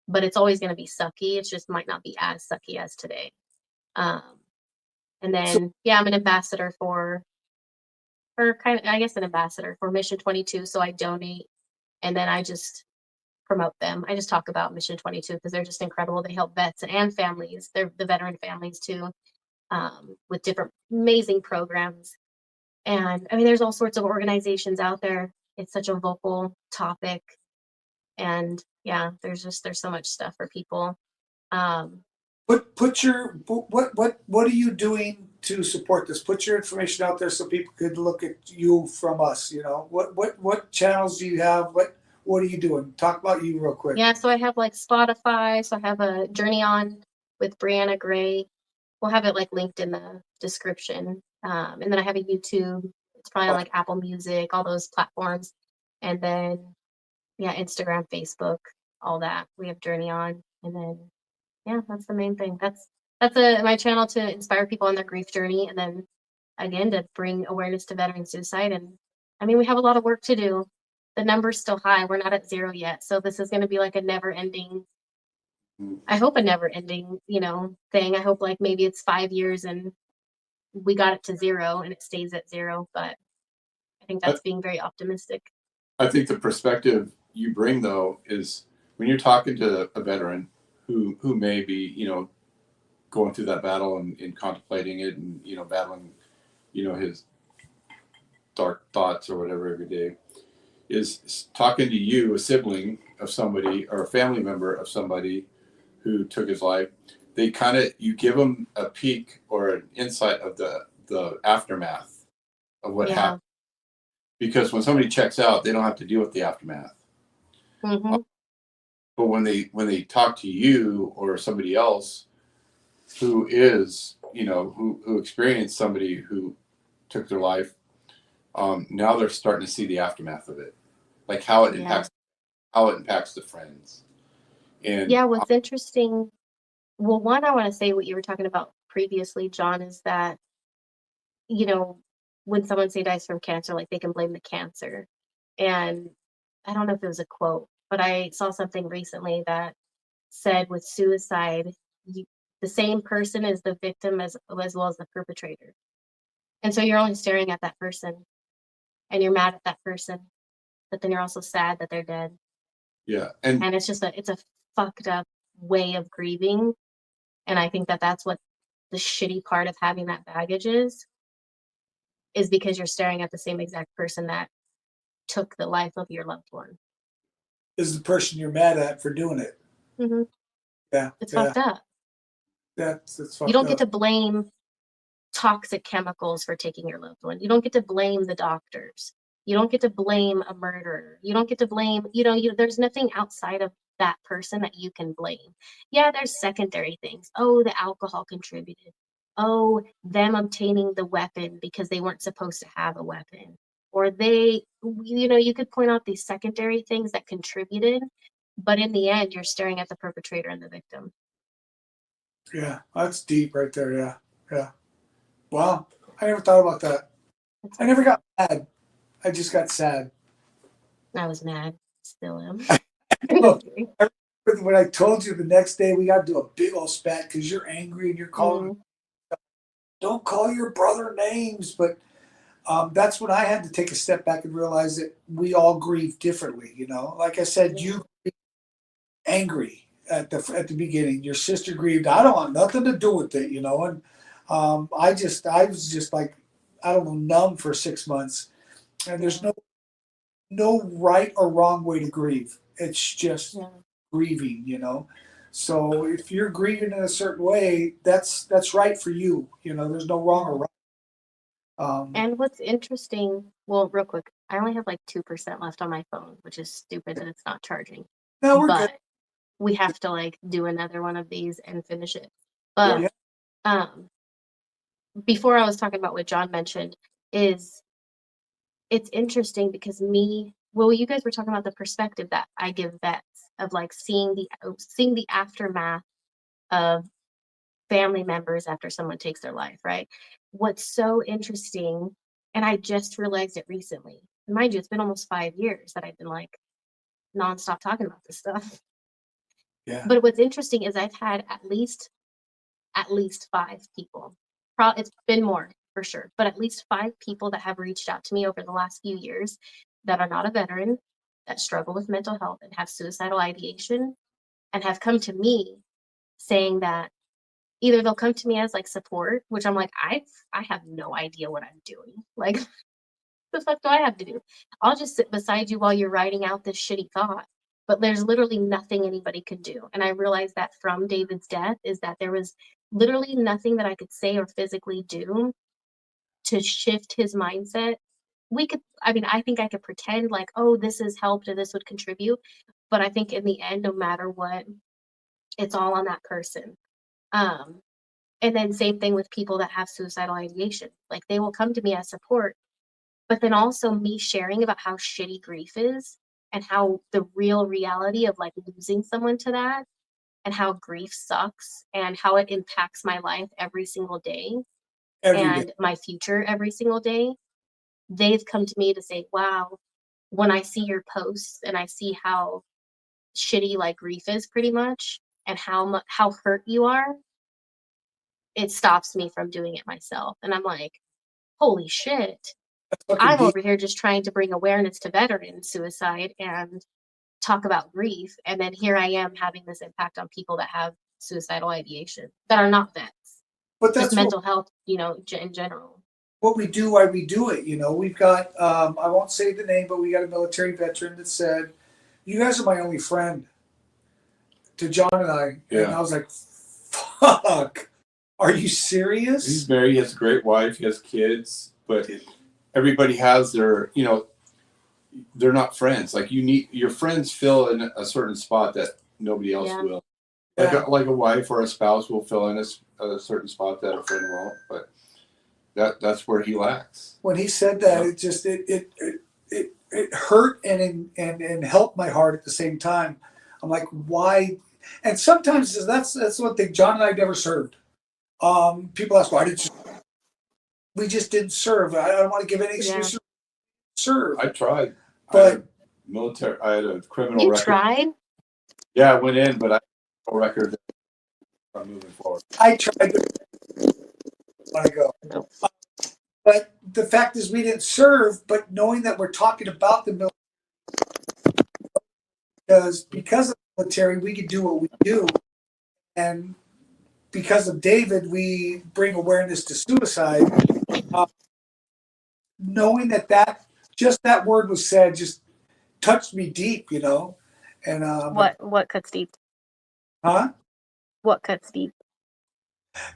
but it's always gonna be sucky. It just might not be as sucky as today. Um, and So then yeah, I'm an ambassador for kind of, I guess, an ambassador for Mission 22. So I donate, and then I just promote them. I just talk about Mission 22 because they're just incredible. They help vets and families. They're the veteran families too, with different amazing programs. And I mean, there's all sorts of organizations out there. It's such a vocal topic, and yeah, there's so much stuff for people. Um, put your what are you doing to support this? Put your information out there so people could look at you from us. You know, what channels do you have? What are you doing? Talk about you real quick. yeah, so I have like Spotify. So I have a Journey On with Breanna Gray. We'll have it like linked in the description. And then I have a YouTube. It's probably on like Apple Music, all those platforms. And then yeah, Instagram, Facebook, all that. We have Journey On. And then yeah, that's the main thing. That's my channel to inspire people on their grief journey, and then again to bring awareness to veteran suicide. And I mean, we have a lot of work to do. The number's still high. We're not at zero yet. So this is going to be like a never ending, I hope a never ending, you know, thing. I hope like maybe it's 5 years and we got it to zero and it stays at zero. But I think I, that's being very optimistic. I think the perspective you bring though is when you're talking to a veteran who may be, you know, going through that battle and contemplating it and, you know, battling, you know, his dark thoughts or whatever every day, is talking to you, a sibling of somebody or a family member of somebody who took his life. They kind of, you give them a peek or an insight of the aftermath of what Yeah. happened. Because when somebody checks out, they don't have to deal with the aftermath. Mm-hmm. But when they talk to you or somebody else who is, you know, who experienced somebody who took their life, now they're starting to see the aftermath of it, like how it impacts the friends. And Yeah, what's interesting, well, one, I want to say what you were talking about previously, John, is that, you know, when someone say dies from cancer, like they can blame the cancer. And I don't know if it was a quote, but I saw something recently that said with suicide, the same person is the victim as well as the perpetrator. And so you're only staring at that person and you're mad at that person, but then you're also sad that they're dead. yeah, and And it's a fucked up way of grieving. And I think that that's what the shitty part of having that baggage is because you're staring at the same exact person that took the life of your loved one. Is the person you're mad at for doing it? Mm-hmm. Yeah, It's yeah, fucked up. that's You fucked don't get up. to blame toxic chemicals for taking your loved one. You don't get to blame the doctors. You don't get to blame a murderer. You don't get to blame, there's nothing outside of that person that you can blame. Yeah, there's secondary things. Oh, the alcohol contributed. Oh, them obtaining the weapon because they weren't supposed to have a weapon. Or you could point out these secondary things that contributed, but in the end, you're staring at the perpetrator and the victim. Yeah, that's deep right there. Yeah, yeah. Wow, I never thought about that. I never got mad. I just got sad. I was mad. Still am. Look, when I told you the next day we got to do a big old spat because you're angry and you're calling. Mm. Don't call your brother names, but that's when I had to take a step back and realize that we all grieve differently. You know, like I said, Yeah. you angry at the beginning. Your sister grieved. I don't want nothing to do with it, you know. And I was just like, I don't know, numb for 6 months. And there's no right or wrong way to grieve. It's just Yeah. grieving, you know. So if you're grieving in a certain way, that's right for you. You know, there's no wrong or right. And what's interesting, well, real quick, I only have like 2% left on my phone, which is stupid that it's not charging. No, we're good. But we have to like do another one of these and finish it. Yeah. But before I was talking about what John mentioned is it's interesting because well, you guys were talking about the perspective that I give vets of like seeing the aftermath of family members after someone takes their life, right? What's so interesting, and I just realized it recently. Mind you, it's been almost 5 years that I've been like nonstop talking about this stuff. Yeah. But what's interesting is I've had at least 5 people. It's been more for sure, but at least 5 people that have reached out to me over the last few years that are not a veteran, that struggle with mental health and have suicidal ideation, and have come to me saying that either they'll come to me as like support, which I'm like, I have no idea what I'm doing. Like, the fuck do I have to do? I'll just sit beside you while you're writing out this shitty thought. But there's literally nothing anybody could do. And I realized that from David's death is that there was literally nothing that I could say or physically do to shift his mindset. I think I could pretend like, oh, this has helped or this would contribute. But I think in the end, no matter what, it's all on that person. And then same thing with people that have suicidal ideation. Like they will come to me as support, but then also me sharing about how shitty grief is and how the real reality of like losing someone to that and how grief sucks and how it impacts my life every single day Every day. and my future every single day. They've come to me to say, wow, when I see your posts and I see how shitty like grief is pretty much and how hurt you are, it stops me from doing it myself. And I'm like, holy shit. That's fucking I'm deep. over here just trying to bring awareness to veteran suicide and talk about grief. And then here I am having this impact on people that have suicidal ideation that are not vets, But just that's mental health, in general. what we do, why we do it. You know, we've got, I won't say the name, but we got a military veteran that said, you guys are my only friend, to John and I. Yeah. And I was like, fuck, are you He's serious? married, he has a great wife, he has kids, but everybody has their, they're not friends. Like your friends fill in a certain spot that nobody else Yeah. will. Yeah. Like a wife or a spouse will fill in a certain spot that a friend won't, but that's where he lacks. When he said that, it just, it hurt and helped my heart at the same time. I'm like, why? And sometimes that's one thing. John and I never served. People ask, why did you? We just didn't serve. I don't want to give any excuse to serve. I tried. But I had a criminal You record. tried? Yeah, I went in, but I had a record that I'm moving forward. I tried to want to go. No. But the fact is, we didn't serve. But knowing that we're talking about the military, because of the military, we can do what we do, and because of David, we bring awareness to suicide. Knowing that just that word was said just touched me deep, you know. And What cuts deep? huh? What cuts deep?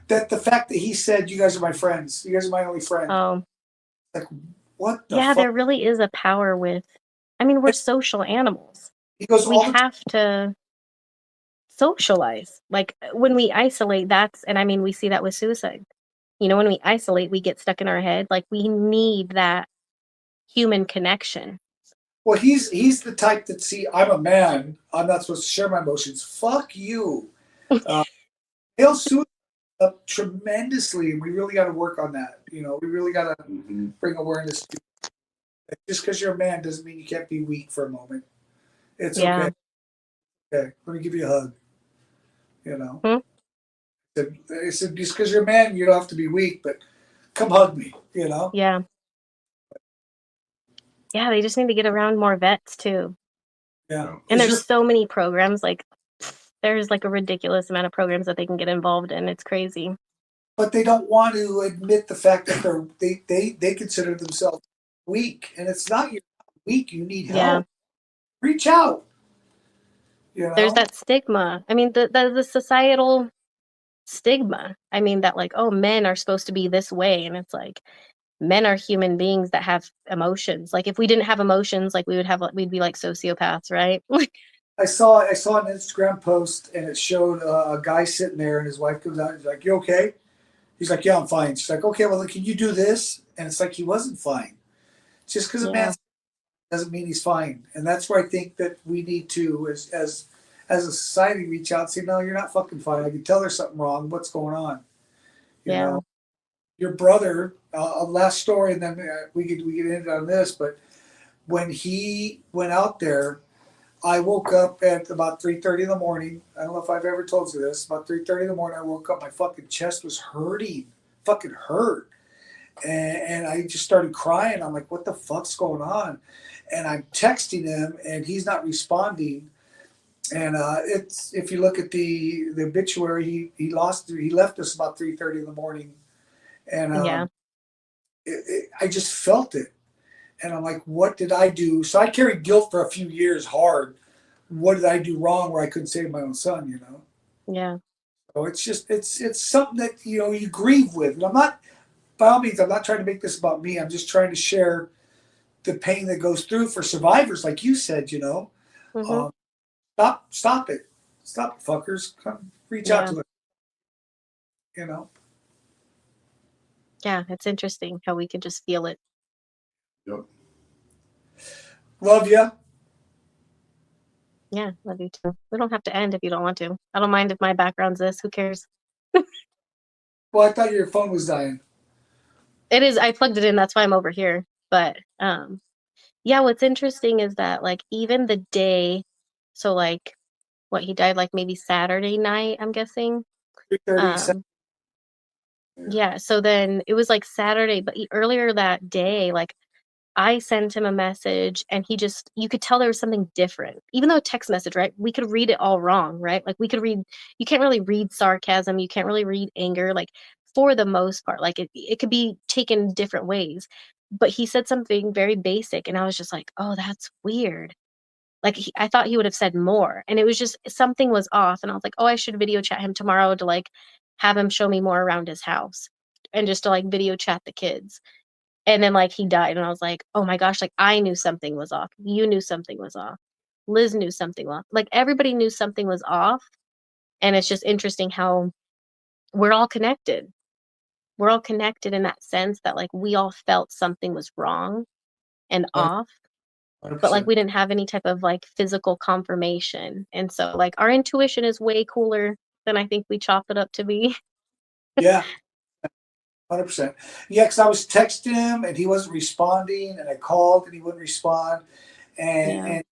That the fact that he said, "You guys are my friends. You guys are my only friend." Like, what the Yeah, fuck? there really is a power with. I mean, we're social animals. He goes, We all the have to socialize. Like when we isolate, we see that with suicide. When we isolate, we get stuck in our head. Like we need that human connection. Well, he's the type that, see, I'm a man. I'm not supposed to share my emotions. Fuck you. He'll suit up tremendously, and we really got to work on that. You know, we really got to bring awareness to it. Just because you're a man doesn't mean you can't be weak for a moment. It's Yeah. okay. Okay, let me give you a hug. You know, I said just because you're a man, you don't have to be weak, but come hug me. You know. Yeah. Yeah, they just need to get around more vets too. Yeah. And there's so many programs. Like There's like a ridiculous amount of programs that they can get involved in. It's crazy. But they don't want to admit the fact that they consider themselves weak, and it's not you're weak. You need Yeah. help. Reach out. There's that stigma. I mean, the societal stigma. I mean, that like, oh, men are supposed to be this way, and it's like men are human beings that have emotions. Like if we didn't have emotions, like we'd be like sociopaths, right? I saw an Instagram post, and it showed a guy sitting there, and his wife comes out. He's like, "You okay?" He's like, "Yeah, I'm fine." She's like, "Okay, well, can you do this?" And it's like he wasn't fine. Just because a Yeah. man doesn't mean he's fine, and that's where I think that we need to, as a society, reach out and say, "No, you're not fucking fine. I can tell there's something wrong. What's going on?" You Yeah. know, your brother. Last story, and then we get end on this. But when he went out there, I woke up at about 3:30 in the morning. I don't know if I've ever told you this. About 3:30 in the morning, I woke up. My fucking chest was hurting, fucking hurt, and I just started crying. I'm like, "What the fuck's going on?" And I'm texting him, and he's not responding. And it's if you look at the obituary, he left us about 3:30 in the morning, and Yeah. I just felt it, and I'm like, "What did I do?" So I carried guilt for a few years, hard. What did I do wrong where I couldn't save my own son? Yeah. So it's just it's something that you grieve with. And I'm not, by all means, I'm not trying to make this about me. I'm just trying to share the pain that goes through for survivors, like you said. Hmm. Stop it, fuckers. Come reach out Yeah. to it. Yeah. It's interesting how we can just feel it. Yep. Love you. Yeah. Love you too. We don't have to end if you don't want to. I don't mind if my background's this. Who cares? Well, I thought your phone was dying. It is. I plugged it in. That's why I'm over here. But yeah. What's interesting is that like even the day, so like what he died like maybe Saturday night. I'm guessing. 3:30. Um. Yeah. So then it was like Saturday, but earlier that day, like I sent him a message and you could tell there was something different. Even though a text message, right? We could read it all wrong, right? Like you can't really read sarcasm. You can't really read anger, like for the most part. Like it could be taken different ways. But he said something very basic and I was just like, oh, that's weird. Like I thought he would have said more. And it was just something was off. And I was like, oh, I should video chat him tomorrow to like have him show me more around his house and just to like video chat the kids. And then like he died and I was like, "Oh my gosh, like I knew something was off. You knew something was off. Liz knew something was off. Like everybody knew something was off." And it's just interesting how we're all connected. We're all connected in that sense that like we all felt something was wrong and off, but like 100%. we didn't have any type of like physical confirmation. And so like our intuition is way cooler than I think we chop it up to be. Yeah, 100%. Yeah, because I was texting him and he wasn't responding, and I called and he wouldn't respond, and Yeah.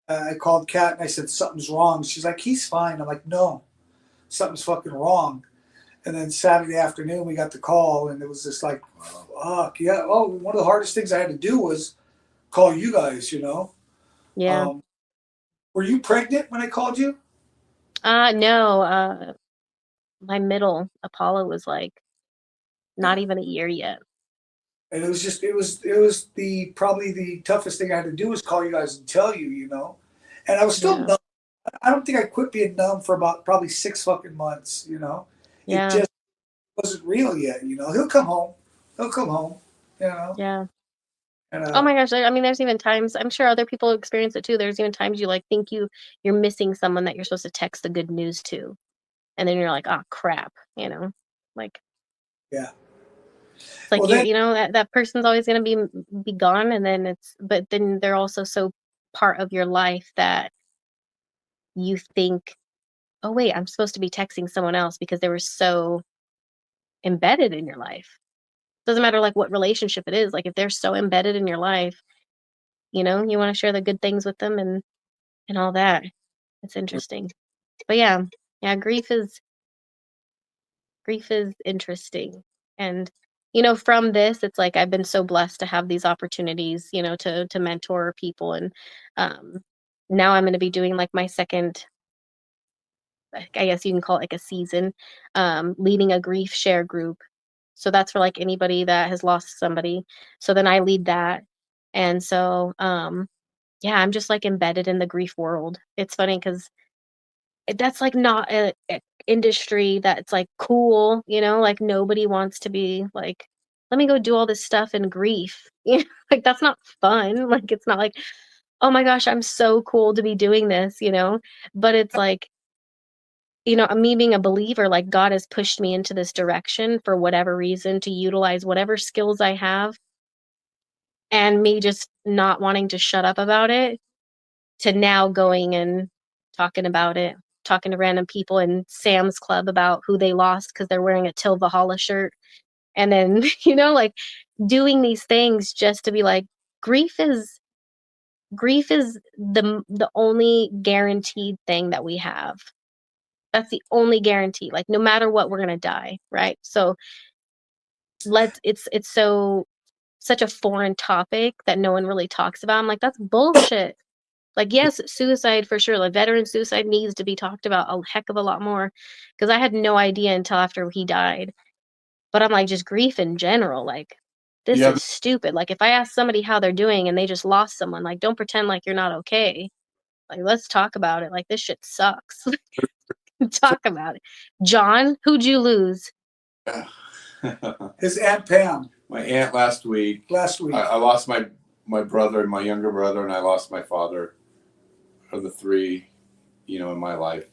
and I called Kat and I said something's wrong. She's like, he's fine. I'm like, no, something's fucking wrong. And then Saturday afternoon we got the call, and it was just like, fuck yeah. Oh, one of the hardest things I had to do was call you guys. Yeah. Um, were you pregnant when I called you? No, my middle Apollo was like not Yeah. even a year yet. And it was the probably the toughest thing I had to do was call you guys and tell you. And I was still Yeah. numb. I don't think I quit being numb for about probably 6 fucking months. It Yeah. just wasn't real yet. He'll come home. He'll come home. You know. Yeah. And Oh my gosh. I mean, there's even times, I'm sure other people experience it too. There's even times you like think you're missing someone that you're supposed to text the good news to. And then you're like, oh crap, like yeah. it's like Well then, that person's always gonna be gone. And then but then they're also so part of your life that you think, oh wait, I'm supposed to be texting someone else because they were so embedded in your life. Doesn't matter like what relationship it is. Like if they're so embedded in your life, you want to share the good things with them and all that. It's interesting. But yeah, yeah, grief is interesting. And from this, it's like I've been so blessed to have these opportunities, to mentor people. And um now I'm going to be doing like my second I guess you can call it like a season, leading a grief share group. So that's for like anybody that has lost somebody. So then I lead that. And so, yeah, I'm just like embedded in the grief world. It's funny because that's like not a industry that's like cool, you know, like nobody wants to be like, let me go do all this stuff in grief. You know, like that's not fun. Like it's not like, oh my gosh, I'm so cool to be doing this, you know? But it's like, you know, me being a believer, like God has pushed me into this direction for whatever reason to utilize whatever skills I have, and me just not wanting to shut up about it to now going and talking about it, talking to random people in Sam's Club about who they lost because they're wearing a Till Valhalla shirt. And then, you know, like doing these things just to be like, grief is the only guaranteed thing that we have. That's the only guarantee. Like no matter what, we're gonna die, right? So it's so such a foreign topic that no one really talks about. I'm like, that's bullshit. Like, yes, suicide for sure. Like veteran suicide needs to be talked about a heck of a lot more. Because I had no idea until after he died. But I'm like, just grief in general, like this Yeah, is stupid. Like if I ask somebody how they're doing and they just lost someone, like don't pretend like you're not okay. Like let's talk about it. Like this shit sucks. Talk about it. John, who'd you lose? His Aunt Pam my aunt last week. last week. I lost my brother and my younger brother, and I lost my father. Are the three, you know, in my life.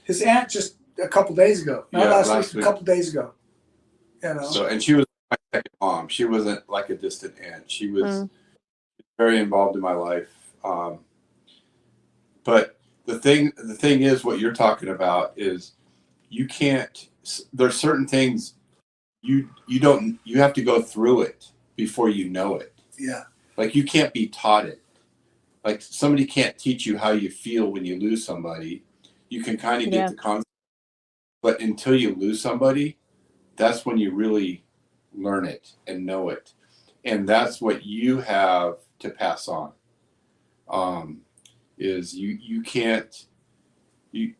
His aunt just a couple days ago. Not Yeah, last last week, week. a couple days ago. You know. So, and she was my second mom. She wasn't like a distant aunt. She was very involved in my life. But the thing is, what you're talking about is you can't. There's certain things you don't. You have to go through it before you know it. Yeah. Like you can't be taught it. Like somebody can't teach you how you feel when you lose somebody. You can kind of get the concept, but until you lose somebody, that's when you really learn it and know it, and that's what you have to pass on. Is you can't you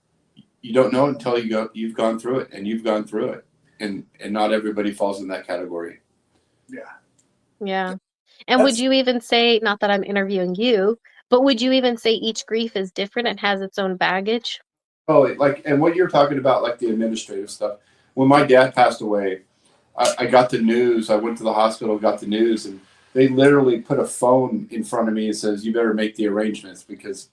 don't know until you've gone through it, and you've gone through it, and not everybody falls in that category. Yeah. And would you even say, not that I'm interviewing you, but would you even say each grief is different and has its own baggage? Oh, like, and what you're talking about, like the administrative stuff. When my dad passed away, I got the news. I went to the hospital, got the news, and they literally put a phone in front of me and says, "You better make the arrangements because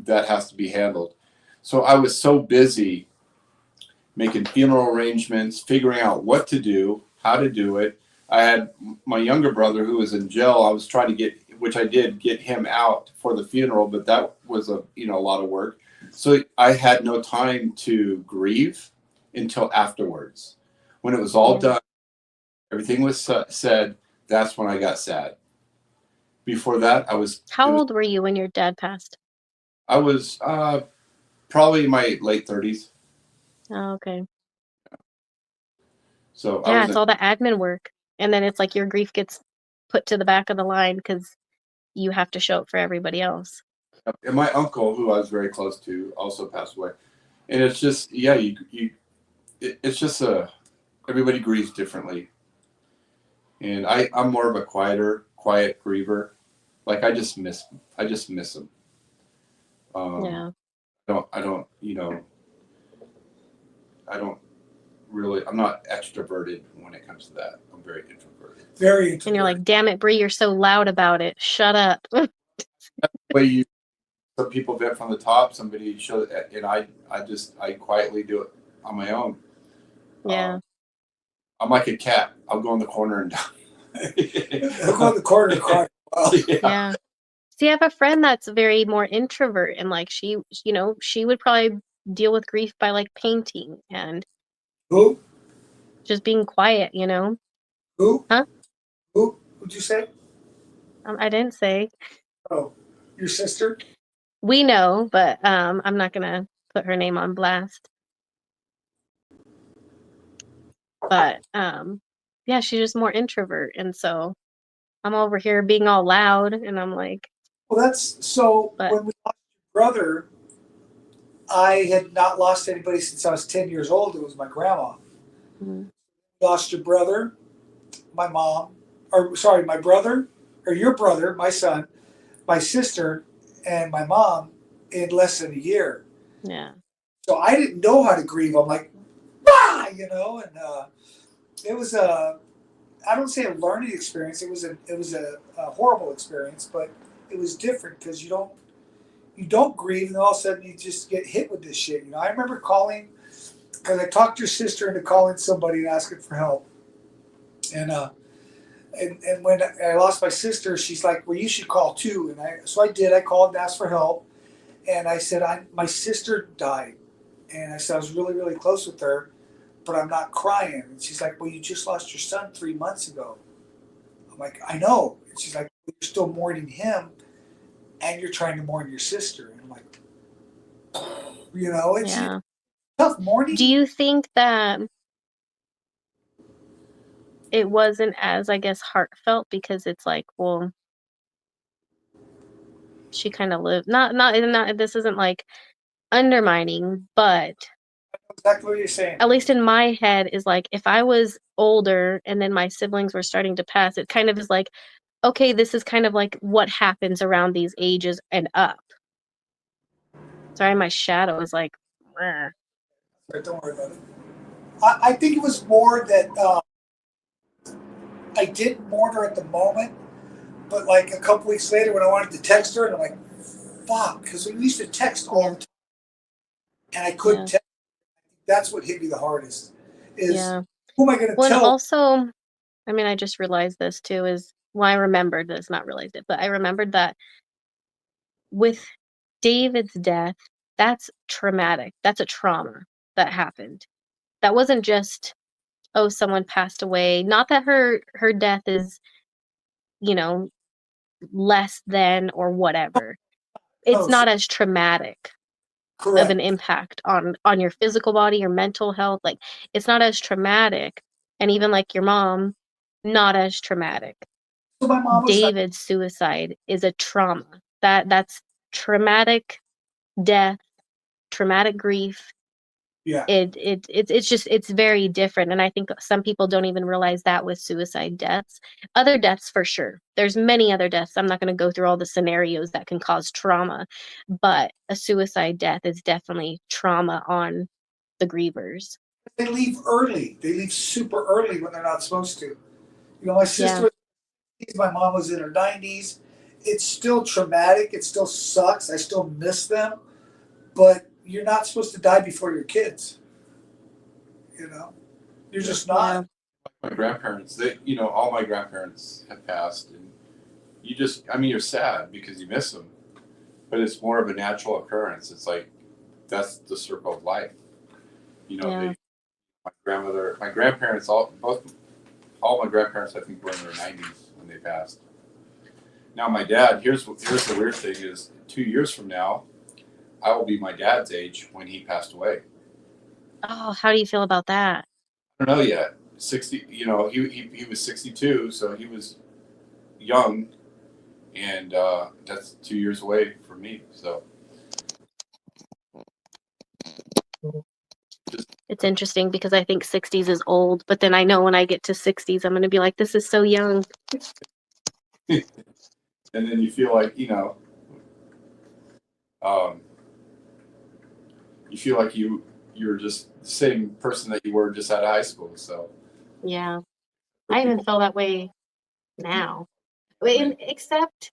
that has to be handled." So I was so busy making funeral arrangements, figuring out what to do, how to do it. I had my younger brother who was in jail. I was trying to get, which I did, get him out for the funeral, but that was a lot of work. So I had no time to grieve until afterwards. When it was all done, everything was said, that's when I got sad. Before that, How old were you when your dad passed? I was probably in my late 30s. Oh, okay. So Yeah, it's all the admin work. And then it's like your grief gets put to the back of the line because you have to show up for everybody else. And my uncle, who I was very close to, also passed away. And it's just, yeah, it's just everybody grieves differently. And I'm more of a quiet griever. Like I just miss them. Yeah. I don't, I don't really, I'm not extroverted when it comes to that. I'm very introverted. Very introverted. And you're like, damn it, Bree, you're so loud about it. Shut up. Way some people vent from the top, somebody show, and I quietly do it on my own. Yeah. I'm like a cat. I'll go in the corner and die. I'll go in the corner and cry. Yeah. See, I have a friend that's very more introvert, and like she would probably deal with grief by like painting and Who? just being quiet, you know? Who? Huh? Who? What'd you say? I didn't say. Oh, your sister? We know, but I'm not gonna put her name on blast. But yeah, she's just more introvert, and so I'm over here being all loud, and I'm like, Well, that's so. but When we lost your brother, I had not lost anybody since I was 10 years old. It was my grandma. Mm. Lost your brother, my mom, or sorry, my brother, or your brother, my son, my sister, and my mom in less than a year. Yeah. So I didn't know how to grieve. I'm like, bah, and it was I don't say a learning experience. It was a horrible experience, but it was different because you don't grieve, and all of a sudden you just get hit with this shit. I remember calling because I talked your sister into calling somebody and asking for help, and and when I lost my sister, she's like, "Well, you should call too." And I did. I called and asked for help, and I said, my sister died, and I said I was really really close with her, but I'm not crying. And she's like, "Well, you just lost your son 3 months ago." I'm like, "I know." And she's like, "You're still mourning him, and you're trying to mourn your sister." And I'm like, it's Yeah. tough Do mourning. you think that it wasn't as, I guess, heartfelt because it's like, well, she kind of lived, not, this isn't like undermining, but Exactly what you're saying. at least in my head is like, if I was older and then my siblings were starting to pass, it kind of is like, okay, this is kind of like what happens around these ages and up. Sorry, my shadow is like, "Meh." Right, don't worry about it. I think it was more that I didn't mourn her at the moment, but like a couple weeks later when I wanted to text her, and I'm like, fuck, because we used to text all Yeah, the time, and I couldn't yeah, text. That's what hit me the hardest. Is yeah. who am I going to Well, and tell? also, I mean, I just realized this too is, well, I remembered this, not realized it, but I remembered that with David's death, that's traumatic. That's a trauma that happened. That wasn't just, oh, someone passed away. Not that her death is, you know, less than or whatever. It's No, not as traumatic of an correct. impact on your physical body, your mental health. Like, it's not as traumatic. And even like your mom, not as traumatic. So my mom was like, David's suicide is a trauma. That's traumatic death, traumatic grief. yeah. It's just, it's very different, and I think some people don't even realize that with suicide deaths. Other deaths for sure, there's many other deaths. I'm not going to go through all the scenarios that can cause trauma, but a suicide death is definitely trauma on the grievers. They leave early. They leave super early when they're not supposed to. My sister Yeah, was, my mom was in her 90s. It's still traumatic. It still sucks. I still miss them. But you're not supposed to die before your kids. You know, you're just yeah, not. My grandparents, all my grandparents have passed, and I mean, you're sad because you miss them, but it's more of a natural occurrence. It's like that's the circle of life. yeah. My grandparents, all my grandparents, I think, were in their 90s when they passed. Now, my dad. Here's the weird thing: is 2 years from now, I will be my dad's age when he passed away. Oh, how do you feel about that? I don't know yet. 60. He was 62, so he was young, and that's 2 years away from me. So just It's interesting because I think 60s is old, but then I know when I get to 60s, I'm going to be like, this is so young. and then you feel like um, you feel like you're just the same person that you were just out of high school. So Yeah, for I even people, feel that way now. I mean, Except,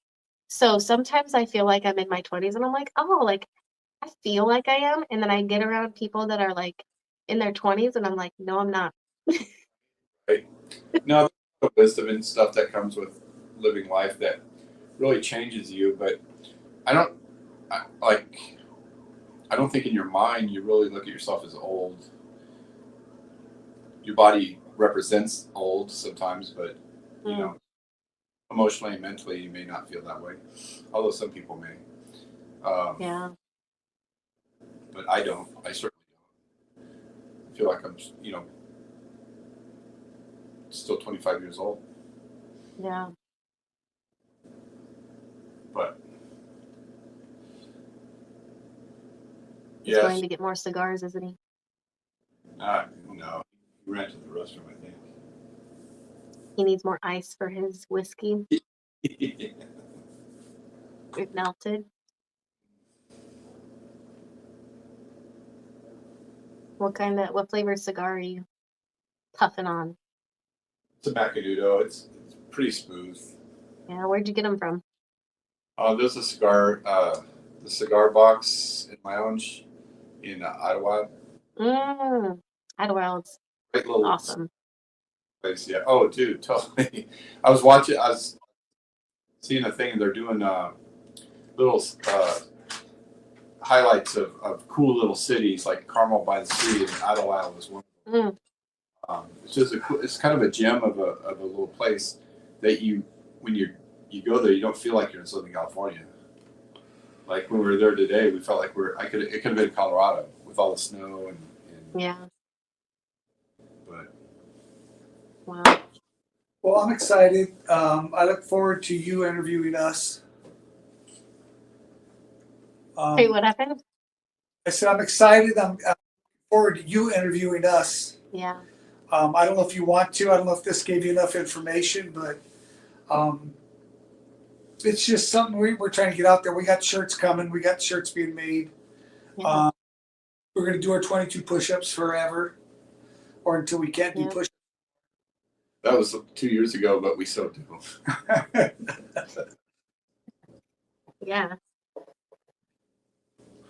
so sometimes I feel like I'm in my 20s and I'm like, oh, like I feel like I am. And then I get around people that are like in their 20s and I'm like, no, I'm not. right? No, there's wisdom and stuff that comes with living life that really changes you. But I don't like. I don't think in your mind you really look at yourself as old. Your body represents old sometimes, but you Mm, know, emotionally and mentally, you may not feel that way. Although some people may. Um, yeah, but I don't. I certainly don't. I feel like I'm, still 25 years old. yeah. But He's going to get more cigars, isn't he? No. He ran to the restroom, I think. He needs more ice for his whiskey. It melted. What flavor cigar are you puffing on? It's a Macanudo. It's pretty smooth. Yeah, where'd you get them from? There's a cigar, the cigar box in my own in Ottawa. Idlewild. Great little Awesome. place. Yeah. Oh, dude, totally. I was seeing a thing. They're doing little highlights of cool little cities like Carmel by the Sea, and Ottawa was one. Mm. It's just it's kind of a gem of a little place that when you go there, you don't feel like you're in Southern California. Like when we were there today, we felt like it could have been Colorado with all the snow and Yeah. But Wow. Well, I'm excited. I look forward to you interviewing us. Hey, what happened? I said I'm excited. I'm looking forward to you interviewing us. Yeah. I don't know if you want to. I don't know if this gave you enough information, but it's just something we're trying to get out there. We got shirts coming. We got shirts being made. Yeah. We're going to do our 22 push-ups forever, or until we can't do Yeah. push-ups. that was 2 years ago, but we still do. Yeah.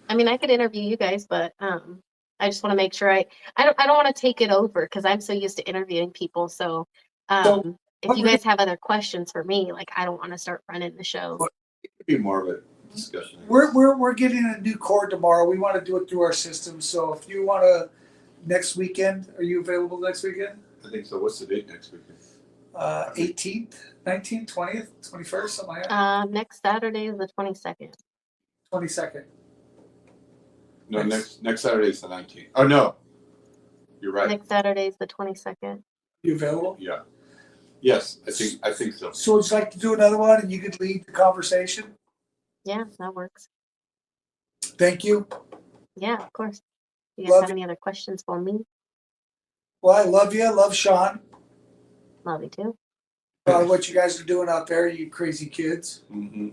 I mean, I could interview you guys, but I just want to make sure I don't want to take it over because I'm so used to interviewing people. So if you guys have other questions for me, like I don't want to start running the show. It could be more of a discussion. We're getting a new cord tomorrow. We want to do it through our system. So if you want to, next weekend, are you available next weekend? I think so. What's the date next weekend? 18th, 19th, 20th, 21st, something like that. Next Saturday is the 22nd. 22nd. No, next Saturday is the 19th. Oh no, you're right. Next Saturday is the 22nd. You available? Yeah. Yes, I think so. So would you like to do another one and you could lead the conversation? Yeah, that works. Thank you. Yeah, of course. You guys Love have you. any other questions for me? Well, I love you. I love Sean. Love you too. What you guys are doing out there, you crazy kids. Mm-hmm.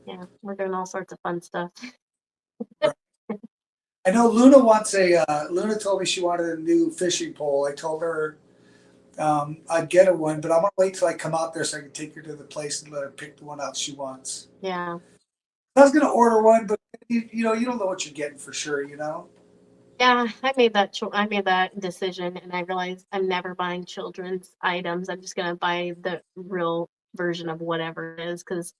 Yeah, we're doing all sorts of fun stuff. I know Luna wants Luna told me she wanted a new fishing pole. I told her I'd get her one, but I'm going to wait till I come out there so I can take her to the place and let her pick the one out she wants. Yeah. I was going to order one, but you don't know what you're getting for sure, you know? Yeah, I made that decision and I realized I'm never buying children's items. I'm just going to buy the real version of whatever it is because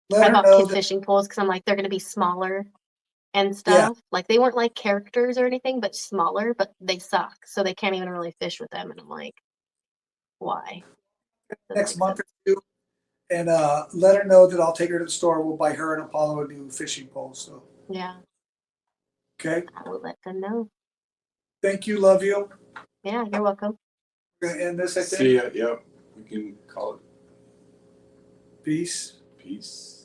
Let I her bought know kid that, fishing poles because I'm like, they're going to be smaller and yeah, stuff. Like they weren't like characters or anything, but smaller, but they suck. So they can't even really fish with them. And I'm like, why? Doesn't next make month sense. or two. And let her know that I'll take her to the store. We'll buy her and Apollo a new fishing pole. So, Yeah, okay. I will let them know. Thank you. Love you. Yeah, you're welcome. We're going to end this, I think. See ya. Yep. We can call it Peace. peace.